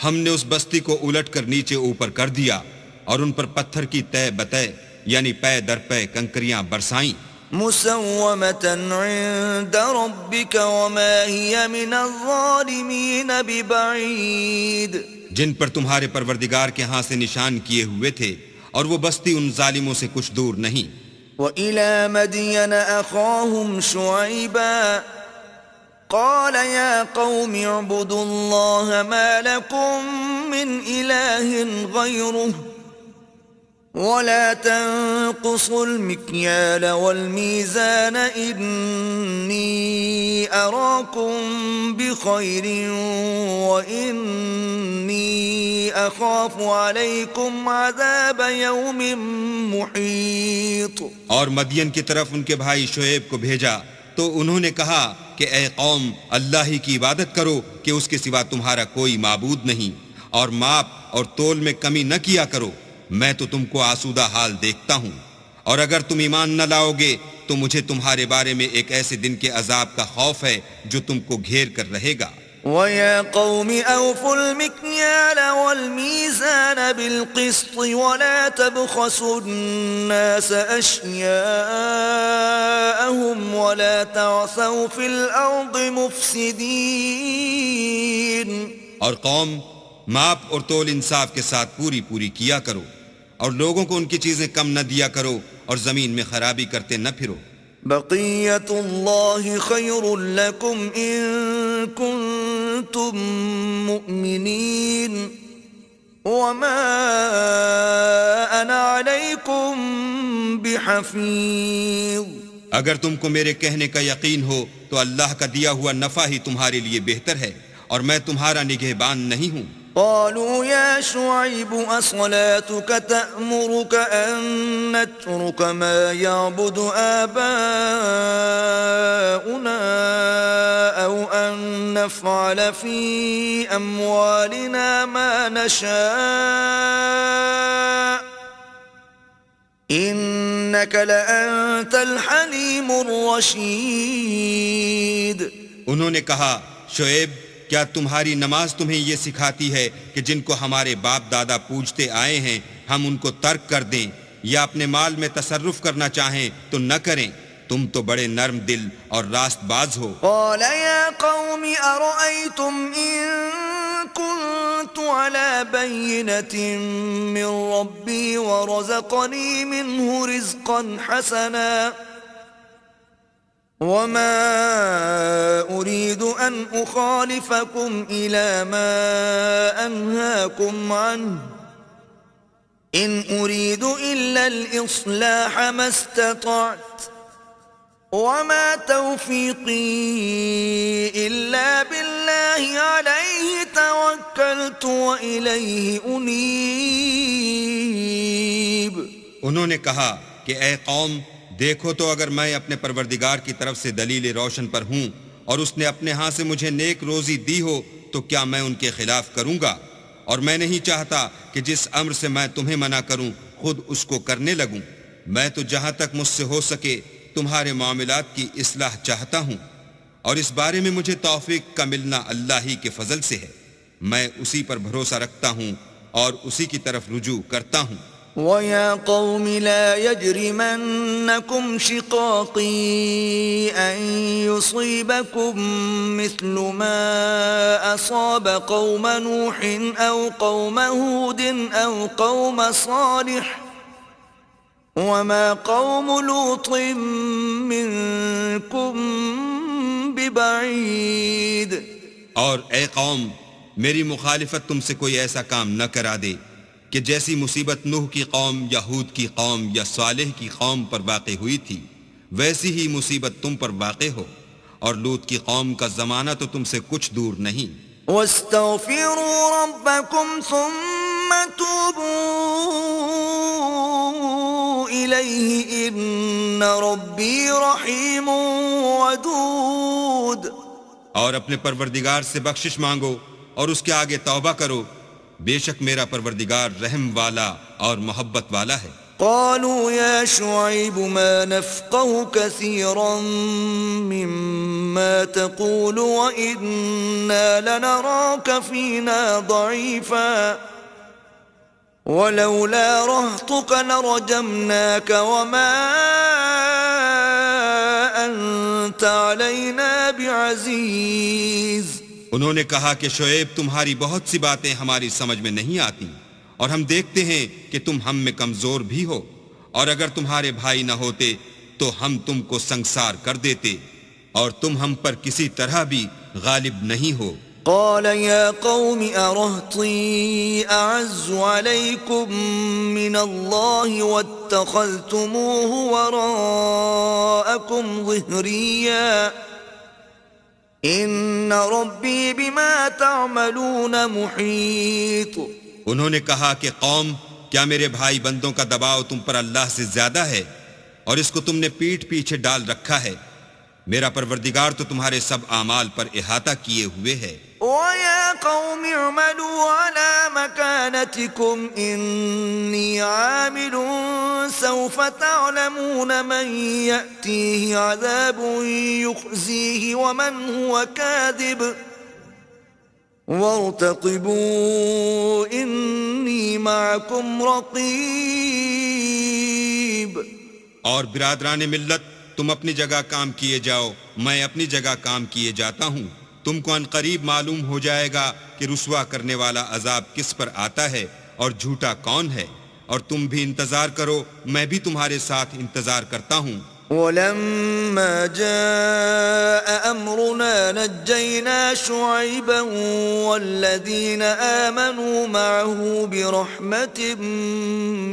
ہم نے اس بستی کو الٹ کر نیچے اوپر کر دیا اور ان پر پتھر کی تہ بتہ یعنی پے در پے کنکریاں برسائیں. مسومة عند ربك وما هي من الظالمين ببعيد. جن پر تمہارے پروردگار کے ہاں سے نشان کیے ہوئے تھے، اور وہ بستی ان ظالموں سے کچھ دور نہیں. وإلى مدين أخاهم شعيبا قال يا قوم اعبدوا الله ما لكم من إله غيره ولا تنقصوا المكيال والميزان إني أراكم بخير وإني أخاف عليكم عذاب يوم محيط. اور مدین کی طرف ان کے بھائی شعیب کو بھیجا تو انہوں نے کہا کہ اے قوم اللہ ہی کی عبادت کرو کہ اس کے سوا تمہارا کوئی معبود نہیں، اور ماپ اور تول میں کمی نہ کیا کرو، میں تو تم کو آسودہ حال دیکھتا ہوں، اور اگر تم ایمان نہ لاؤ گے تو مجھے تمہارے بارے میں ایک ایسے دن کے عذاب کا خوف ہے جو تم کو گھیر کر رہے گا. وَيَا قَوْمِ أَوْفُوا الْمِكْيَالَ وَالْمِيزَانَ بِالْقِسْطِ وَلَا تَبْخَسُوا النَّاسَ أَشْيَاءَهُمْ وَلَا تَعْثَوْا فِي الْأَرْضِ مُفْسِدِينَ. اور قوم ماپ اور تول انصاف کے ساتھ پوری پوری کیا کرو، اور لوگوں کو ان کی چیزیں کم نہ دیا کرو، اور زمین میں خرابی کرتے نہ پھرو. بقیت اللہ خیر لکم ان کنتم مؤمنین وما انا علیکم بحفیظ. اگر تم کو میرے کہنے کا یقین ہو تو اللہ کا دیا ہوا نفع ہی تمہارے لیے بہتر ہے، اور میں تمہارا نگہبان نہیں ہوں. قالوا يا شعيب أصلاتك تأمرك أن نترك ما يعبد آباؤنا أو أن نفعل في أموالنا ما نشاء إنك لأنت الحليم الرشيد. انہوں نے کہا شعیب کیا تمہاری نماز تمہیں یہ سکھاتی ہے کہ جن کو ہمارے باپ دادا پوجتے آئے ہیں ہم ان کو ترک کر دیں، یا اپنے مال میں تصرف کرنا چاہیں تو نہ کریں؟ تم تو بڑے نرم دل اور راست باز ہو. قال يا قوم أرأيتم إن كنت على بينة من ربي ورزقني منه رزقا حسنا وما أريد أن أخالفكم إلى ما أنهاكم عنه إن أريد إلا الإصلاح ما استطعت وما توفيقي إلا بالله عليه توكلت وإليه أنيب. انہوں نے کہا کہ اے قوم دیکھو تو اگر میں اپنے پروردگار کی طرف سے دلیل روشن پر ہوں اور اس نے اپنے ہاں سے مجھے نیک روزی دی ہو تو کیا میں ان کے خلاف کروں گا؟ اور میں نہیں چاہتا کہ جس امر سے میں تمہیں منع کروں خود اس کو کرنے لگوں. میں تو جہاں تک مجھ سے ہو سکے تمہارے معاملات کی اصلاح چاہتا ہوں، اور اس بارے میں مجھے توفیق کا ملنا اللہ ہی کے فضل سے ہے. میں اسی پر بھروسہ رکھتا ہوں اور اسی کی طرف رجوع کرتا ہوں. وَيَا قَوْمِ لَا يَجْرِمَنَّكُمْ شِقَاقِي أَن يُصِيبَكُم مِّثْلُ مَا أَصَابَ قَوْمَ نُوحٍ أَوْ قَوْمَ هُودٍ أَوْ قَوْمَ صَالِحٍ وَمَا قَوْمُ لُوطٍ مِّنكُم ببعيد. اور اے قوم، میری مخالفت تم سے کوئی ایسا کام نہ کرا دے کہ جیسی مصیبت نوح کی قوم یا ہود کی قوم یا صالح کی قوم پر واقع ہوئی تھی ویسی ہی مصیبت تم پر واقع ہو، اور لوط کی قوم کا زمانہ تو تم سے کچھ دور نہیں۔ واستغفروا ربكم ثم توبوا إليه إن ربي رحيم ودود. اور اپنے پروردگار سے بخشش مانگو اور اس کے آگے توبہ کرو، بے شک میرا پروردگار رحم والا اور محبت والا ہے۔ قالوا يا شعيب ما نفقه كثيرا مما تقول وإنا لنراك فينا ضعيفا ولولا رهطك لرجمناك وما أنت علينا بعزيز. انہوں نے کہا کہ شعیب، تمہاری بہت سی باتیں ہماری سمجھ میں نہیں آتی، اور ہم دیکھتے ہیں کہ تم ہم میں کمزور بھی ہو، اور اگر تمہارے بھائی نہ ہوتے تو ہم تم کو سنگسار کر دیتے، اور تم ہم پر کسی طرح بھی غالب نہیں ہو۔ قال يا قوم أرهطي أعز عليكم من الله واتخذتموه وراءكم ظهريا إن ربي بما تعملون محيط. انہوں نے کہا کہ قوم، کیا میرے بھائی بندوں کا دباؤ تم پر اللہ سے زیادہ ہے، اور اس کو تم نے پیٹھ پیچھے ڈال رکھا ہے؟ میرا پروردگار تو تمہارے سب اعمال پر احاطہ کیے ہوئے ہے۔ وَيَا قَوْمِ اعْمَلُوا عَلَى مَكَانَتِكُمْ إِنِّي عَامِلٌ سَوْفَ تَعْلَمُونَ مَنْ يَأْتِيهِ عَذَابٌ يُخْزِيهِ وَمَنْ هُوَ كَاذِبٌ وَارْتَقِبُوا إِنِّي مَعَكُمْ رَقِيبٌ. اور برادران ملت، تم اپنی جگہ کام کیے جاؤ، میں اپنی جگہ کام کیے جاتا ہوں۔ تم کو ان قریب معلوم ہو جائے گا کہ رسوا کرنے والا عذاب کس پر آتا ہے اور جھوٹا کون ہے، اور تم بھی انتظار کرو، میں بھی تمہارے ساتھ انتظار کرتا ہوں۔ ولما جاء أمرنا نجينا شعيبا والذين آمنوا معه برحمة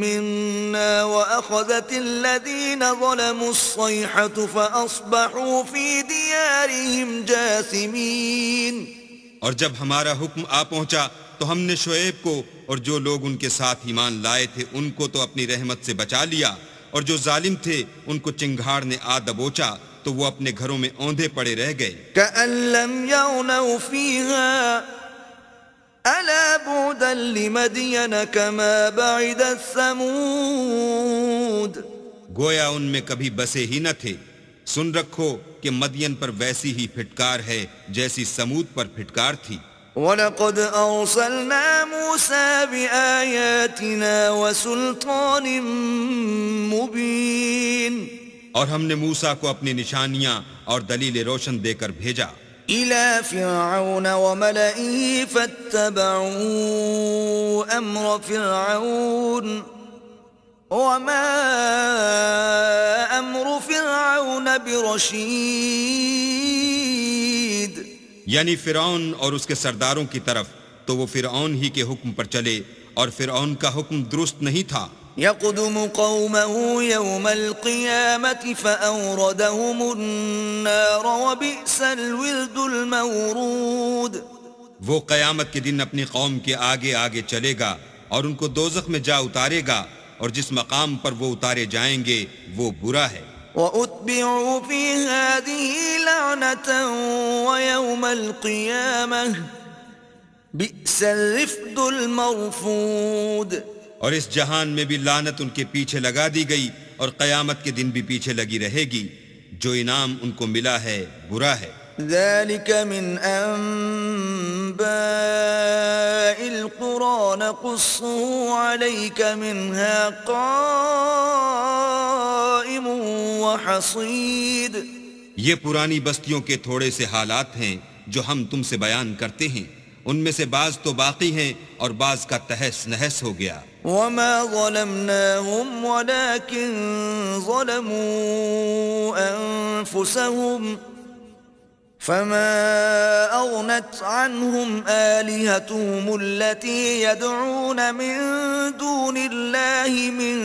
منا وأخذت الذين ظلموا الصيحة فأصبحوا في ديارهم جاثمين. اور جب ہمارا حکم آ پہنچا تو ہم نے شعیب کو اور جو لوگ ان کے ساتھ ایمان لائے تھے ان کو تو اپنی رحمت سے بچا لیا، اور جو ظالم تھے ان کو چنگھاڑ نے آ دبوچا تو وہ اپنے گھروں میں اوندھے پڑے رہ گئے۔ كأن لم يغنوا فيها ألا بعدا لمدين كما بعد ثمود. گویا ان میں کبھی بسے ہی نہ تھے۔ سن رکھو کہ مدین پر ویسی ہی پھٹکار ہے جیسی سمود پر پھٹکار تھی۔ وَلَقَدْ أَرْسَلْنَا مُوسَى بِآيَاتِنَا وَسُلْطَانٍ مُبِينٍ. اور ہم نے موسیٰ کو اپنی نشانیاں اور دلیل روشن دے کر بھیجا إِلَى فِرْعَوْنَ وَمَلَئِهِ فَاتَّبَعُوا أَمْرَ فِرْعَوْنَ وَمَا أَمْرُ فِرْعَوْنَ بِرَشِيدٍ. یعنی فرعون اور اس کے سرداروں کی طرف، تو وہ فرعون ہی کے حکم پر چلے، اور فرعون کا حکم درست نہیں تھا۔ يقدم قومه يوم القيامة فأوردهم النار وبئس الورد المورود. وہ قیامت کے دن اپنی قوم کے آگے آگے چلے گا اور ان کو دوزخ میں جا اتارے گا، اور جس مقام پر وہ اتارے جائیں گے وہ برا ہے۔ وَأُتْبِعُوا فِي هَذِهِ لَعْنَةً وَيَوْمَ الْقِيَامَةِ بِئْسَ الرِّفْدُ الْمَرْفُودُ. اور اس جہان میں بھی لعنت ان کے پیچھے لگا دی گئی، اور قیامت کے دن بھی پیچھے لگی رہے گی۔ جو انعام ان کو ملا ہے برا ہے۔ ذَلِكَ مِنْ أَنْبَاءِ الْقُرَى نَقُصُّهُ عَلَيْكَ مِنْهَا قَائِمٌ وَحَصِيدٌ. یہ پرانی بستیوں کے تھوڑے سے حالات ہیں جو ہم تم سے بیان کرتے ہیں، ان میں سے بعض تو باقی ہیں اور بعض کا تہس نہس ہو گیا۔ وَمَا ظَلَمْنَاهُمْ وَلَكِنْ ظَلَمُوا أَنفُسَهُمْ فما أغنت عنهم آلهتهم التي يدعون من دون الله من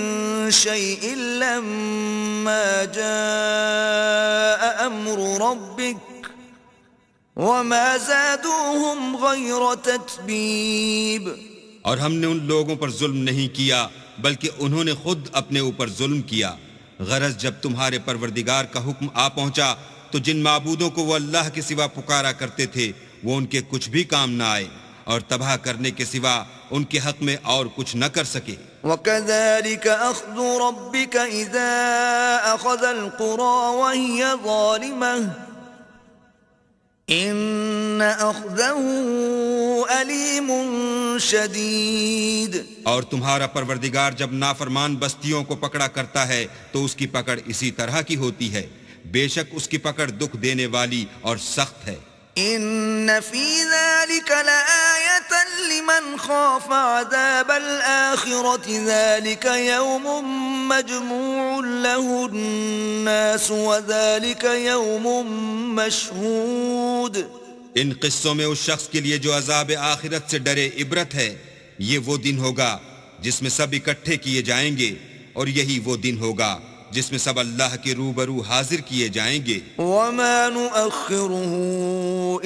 شيء لما جاء أمر ربك وما زادوهم غير تتبيب. اور ہم نے ان لوگوں پر ظلم نہیں کیا بلکہ انہوں نے خود اپنے اوپر ظلم کیا. غرض جب تمہارے پروردگار کا حکم آ پہنچا تو جن معبودوں کو وہ اللہ کے سوا پکارا کرتے تھے وہ ان کے کچھ بھی کام نہ آئے اور تباہ کرنے کے سوا ان کے حق میں اور کچھ نہ کر سکے. وَكَذَلِكَ أَخْذُ رَبِّكَ إِذَا أَخَذَ الْقُرَى وَهِيَ ظَالِمَةٌ إِنَّ أَخْذَهُ أَلِيمٌ شَدِيدٌ. اور تمہارا پروردگار جب نافرمان بستیوں کو پکڑا کرتا ہے تو اس کی پکڑ اسی طرح کی ہوتی ہے. بے شک اس کی پکڑ دکھ دینے والی اور سخت ہے. إِنَّ فِي ذَلِكَ لَآيَةً لِمَنْ خَافَ عَذَابَ الْآخِرَةِ ذَلِكَ يَوْمٌ مَجْمُوعٌ لَهُ النَّاسُ وَذَلِكَ يَوْمٌ مَشْهُودٌ. ان قصوں میں اس شخص کے لیے جو عذاب آخرت سے ڈرے عبرت ہے. یہ وہ دن ہوگا جس میں سب اکٹھے کیے جائیں گے اور یہی وہ دن ہوگا جس میں سب اللہ کے روبرو حاضر کیے جائیں گے. وَمَا نُؤَخِّرُهُ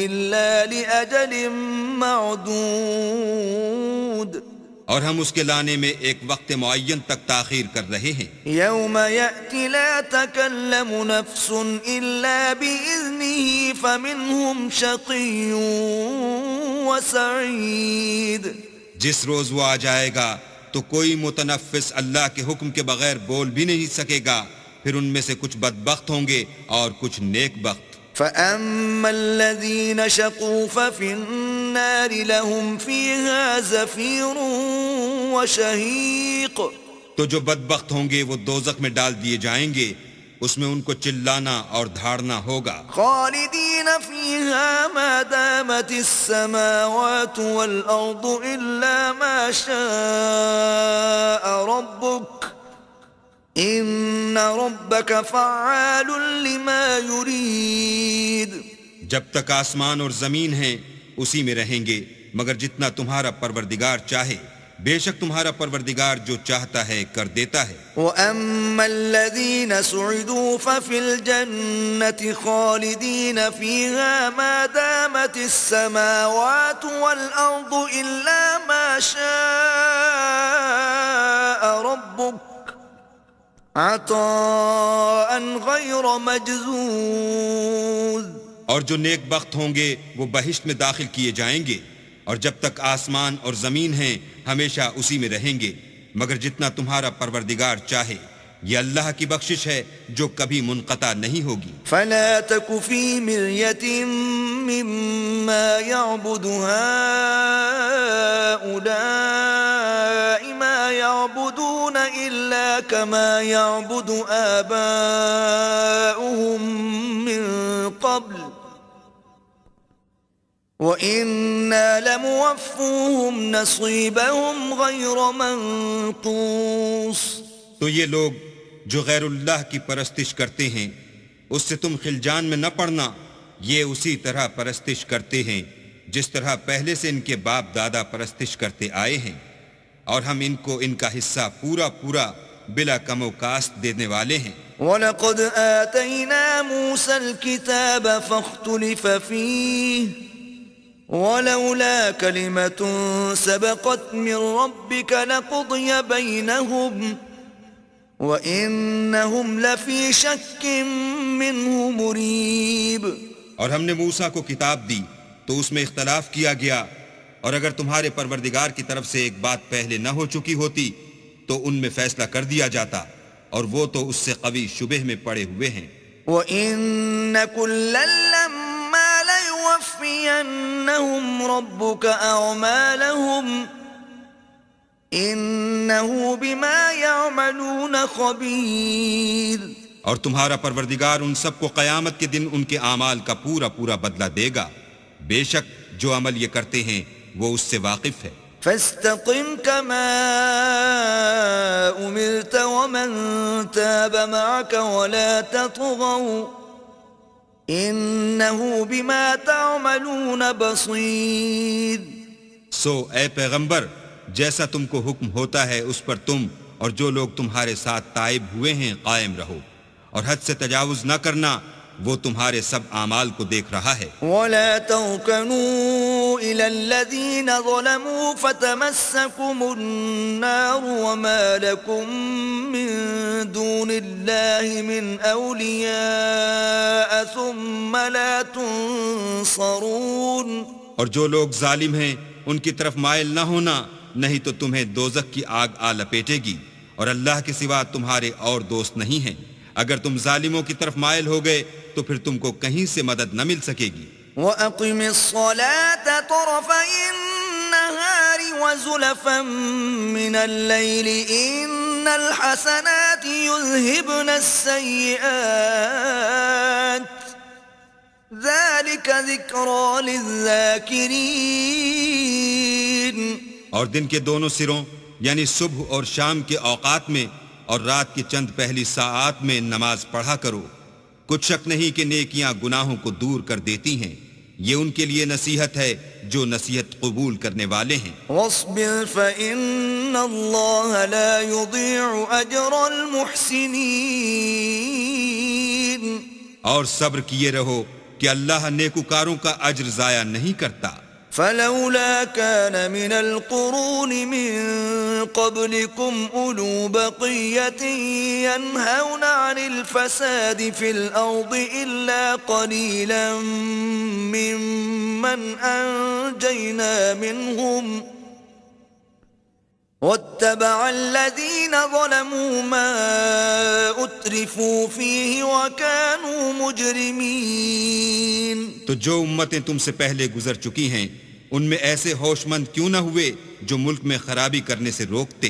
إِلَّا لِأَجَلٍ مَعْدُودٍ. اور ہم اس کے لانے میں ایک وقت معین تک تاخیر کر رہے ہیں. يَوْمَ يَأْتِ لَا تَكَلَّمُ نَفْسٌ إِلَّا بِإِذْنِهِ فَمِنْهُمْ شَقِيٌّ وَسَعِيدٌ. جس روز وہ آ جائے گا تو کوئی متنفس اللہ کے حکم کے بغیر بول بھی نہیں سکے گا. پھر ان میں سے کچھ بدبخت ہوں گے اور کچھ نیک بخت. فَأَمَّا الَّذِينَ شَقُوا فَفِي النَّارِ لَهُمْ فِيهَا زَفِيرٌ وَشَهِيقٌ. تو جو بدبخت ہوں گے وہ دوزخ میں ڈال دیے جائیں گے. اس میں ان کو چلانا اور دھاڑنا ہوگا. خالدین فیہا ما دامت السماوات والارض الا ما شاء ربک ان ربک فعال لما یرید. جب تک آسمان اور زمین ہیں اسی میں رہیں گے مگر جتنا تمہارا پروردگار چاہے. بے شک تمہارا پروردگار جو چاہتا ہے کر دیتا ہے. وَأَمَّا الَّذِينَ سُعِدُوا فَفِي الْجَنَّةِ خَالِدِينَ فِيهَا مَا دَامَتِ السَّمَاوَاتُ وَالْأَرْضُ إِلَّا مَا شَاءَ رَبُّكَ عَطَاءً غَيْرَ مَجْذُوذٍ. اور جو نیک بخت ہوں گے وہ بہشت میں داخل کیے جائیں گے اور جب تک آسمان اور زمین ہیں ہمیشہ اسی میں رہیں گے مگر جتنا تمہارا پروردگار چاہے. یہ اللہ کی بخشش ہے جو کبھی منقطع نہیں ہوگی. فلا تك في مرية مما يعبد هؤلاء ما يعبدون إلا كما يعبد آباؤهم من قبل وَإِنَّا لَمُوَفُّوهُمْ نَصِيبَهُمْ غَيْرَ مَنْقُوصٍ. تو یہ لوگ جو غیر اللہ کی پرستش کرتے ہیں اس سے تم خلجان میں نہ پڑنا. یہ اسی طرح پرستش کرتے ہیں جس طرح پہلے سے ان کے باپ دادا پرستش کرتے آئے ہیں اور ہم ان کو ان کا حصہ پورا پورا بلا کم و کاست دینے والے ہیں. وَلَقَدْ آتَيْنَا مُوسَى الْكِتَابَ فَاخْتُلِفَ فِيهِ وَلَوْلَا كَلِمَةٌ سَبَقَتْ مِنْ رَبِّكَ لَقُضِيَ بَيْنَهُمْ وَإِنَّهُمْ لَفِي شَكٍّ مِّنْهُ مُرِيبٍ. اور ہم نے موسیٰ کو کتاب دی تو اس میں اختلاف کیا گیا اور اگر تمہارے پروردگار کی طرف سے ایک بات پہلے نہ ہو چکی ہوتی تو ان میں فیصلہ کر دیا جاتا اور وہ تو اس سے قوی شبہ میں پڑے ہوئے ہیں. وَإِنَّ كُلًّا لَمَّا لَيُوَفِّيَنَّهُمْ رَبُّكَ أَعْمَالَهُمْ إِنَّهُ بِمَا يَعْمَلُونَ خَبِيرٌ. اور تمہارا پروردگار ان سب کو قیامت کے دن ان کے اعمال کا پورا پورا بدلہ دے گا. بے شک جو عمل یہ کرتے ہیں وہ اس سے واقف ہے. فَاسْتَقِمْ كَمَا أُمِرْتَ وَمَنْ تَابَ مَعَكَ وَلَا تَطْغَوْا إنه بما تعملون بصير. سو اے پیغمبر، جیسا تم کو حکم ہوتا ہے اس پر تم اور جو لوگ تمہارے ساتھ تائب ہوئے ہیں قائم رہو، اور حد سے تجاوز نہ کرنا، وہ تمہارے سب اعمال کو دیکھ رہا ہے. ولا تركنوا إلى الذين ظلموا فتمسكم النار وما لكم من دون الله من أولياء ثم لا تنصرون. اور جو لوگ ظالم ہیں ان کی طرف مائل نہ ہونا، نہیں تو تمہیں دوزخ کی آگ آ لپیٹے گی، اور اللہ کے سوا تمہارے اور دوست نہیں ہیں. اگر تم ظالموں کی طرف مائل ہو گئے تو پھر تم کو کہیں سے مدد نہ مل سکے گی. وَأَقِمِ الصَّلَاةَ طَرَفَيِ النَّهَارِ وَزُلَفًا مِّنَ اللَّيْلِ إِنَّ الْحَسَنَاتِ يُذْهِبْنَ السَّيِّئَاتِ ذَلِكَ ذِكْرَى لِلذَّاكِرِينَ. اور دن کے دونوں سروں یعنی صبح اور شام کے اوقات میں اور رات کی چند پہلی ساعات میں نماز پڑھا کرو. کچھ شک نہیں کہ نیکیاں گناہوں کو دور کر دیتی ہیں. یہ ان کے لیے نصیحت ہے جو نصیحت قبول کرنے والے ہیں. وَاصْبِرْ فَإِنَّ اللَّهَ لَا يُضِيعُ أَجْرَ الْمُحْسِنِينَ. اور صبر کیے رہو کہ اللہ نیکوکاروں کا اجر ضائع نہیں کرتا. فلولا كان من القرون من قبلكم أولو بقية ينهون عن الفساد في الأرض إلا قليلا ممن أنجينا منهم واتبع الذين ظلموا ما أترفوا فيه وكانوا مجرمين. تو جو امتیں تم سے پہلے گزر چکی ہیں ان میں ایسے ہوش مند کیوں نہ ہوئے جو ملک میں خرابی کرنے سے روکتے؟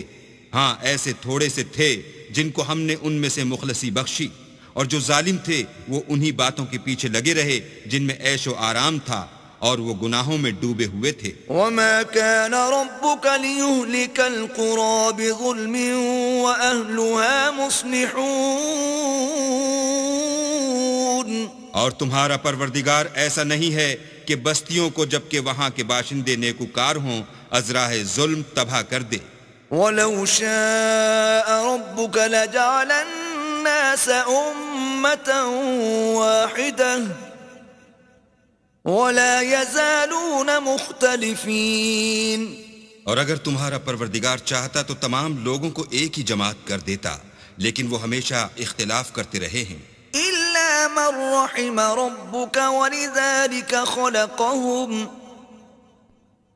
ہاں ایسے تھوڑے سے تھے جن کو ہم نے ان میں سے مخلصی بخشی، اور جو ظالم تھے وہ انہی باتوں کے پیچھے لگے رہے جن میں عیش و آرام تھا اور وہ گناہوں میں ڈوبے ہوئے تھے. وما كان ربك ليهلك القرى بظلم وأهلها مصلحون. اور تمہارا پروردگار ایسا نہیں ہے کہ بستیوں کو جبکہ وہاں کے باشندے نیکوکار ہوں ازراہ ظلم تباہ کر دے. ولو شاء ربك لجعل الناس أمة واحدة ولا يزالون مختلفين. اور اگر تمہارا پروردگار چاہتا تو تمام لوگوں کو ایک ہی جماعت کر دیتا، لیکن وہ ہمیشہ اختلاف کرتے رہے ہیں. إلا من رحم ربك ولذلك خلقهم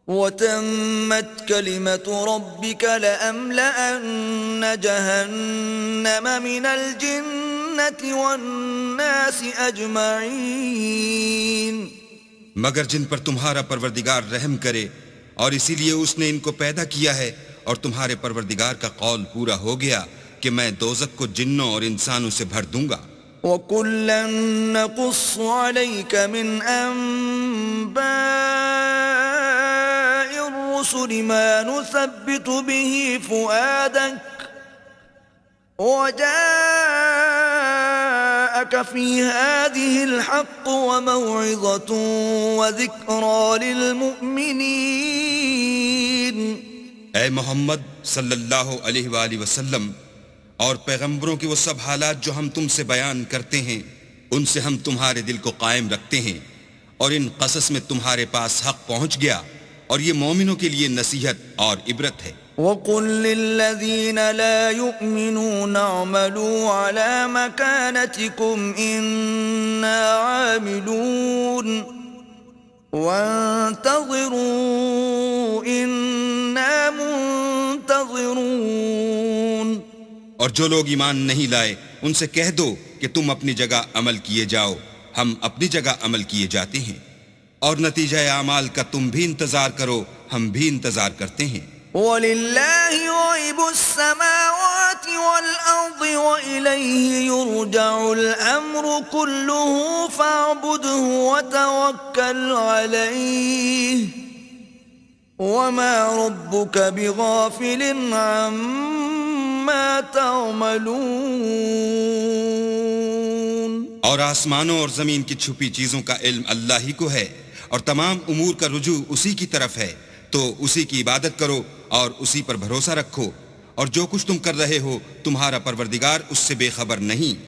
وتمت كلمة ربك لأملأن جهنم من الجنة والناس أجمعين. مگر جن پر تمہارا پروردگار رحم کرے، اور اسی لیے اس نے ان کو پیدا کیا ہے، اور تمہارے پروردگار کا قول پورا ہو گیا کہ میں دوزخ کو جنوں اور انسانوں سے بھر دوں گا. وَكُلًّا نَّقُصُّ عَلَيْكَ مِنْ أَنبَاءِ الرُّسُلِ مَا نُثَبِّتُ بِهِ فُؤَادَكَ وَجَاءَكَ فِي هَٰذِهِ الْحَقُّ وَمَوْعِظَةٌ وَذِكْرَىٰ لِلْمُؤْمِنِينَ. اے محمد صلی اللہ علیہ وآلہ وسلم، اور پیغمبروں کے وہ سب حالات جو ہم تم سے بیان کرتے ہیں ان سے ہم تمہارے دل کو قائم رکھتے ہیں، اور ان قصص میں تمہارے پاس حق پہنچ گیا، اور یہ مومنوں کے لیے نصیحت اور عبرت ہے. وَقُل لِّلَّذِينَ لَا يُؤْمِنُونَ اعْمَلُوا عَلَىٰ مَكَانَتِكُمْ إِنَّا عَامِلُونَ وَانتَظِرُوا إِنَّا مُنتَظِرُونَ. اور جو لوگ ایمان نہیں لائے ان سے کہہ دو کہ تم اپنی جگہ عمل کیے جاؤ، ہم اپنی جگہ عمل کیے جاتے ہیں، اور نتیجہ اعمال کا تم بھی انتظار کرو، ہم بھی انتظار کرتے ہیں. وَلِلَّهِ غَيْبُ السَّمَاوَاتِ وَالْأَرْضِ وَإِلَيْهِ يُرْجَعُ الْأَمْرُ كُلُّهُ فَاعْبُدْهُ وَتَوَكَّلْ عَلَيْهِ وَمَا رَبُّكَ بِغَافِلٍ عَمَّا تَعْمَلُونَ. اور آسمانوں اور زمین کی چھپی چیزوں کا علم اللہ ہی کو ہے، اور تمام امور کا رجوع اسی کی طرف ہے، تو اسی کی عبادت کرو اور اسی پر بھروسہ رکھو، اور جو کچھ تم کر رہے ہو تمہارا پروردگار اس سے بے خبر نہیں۔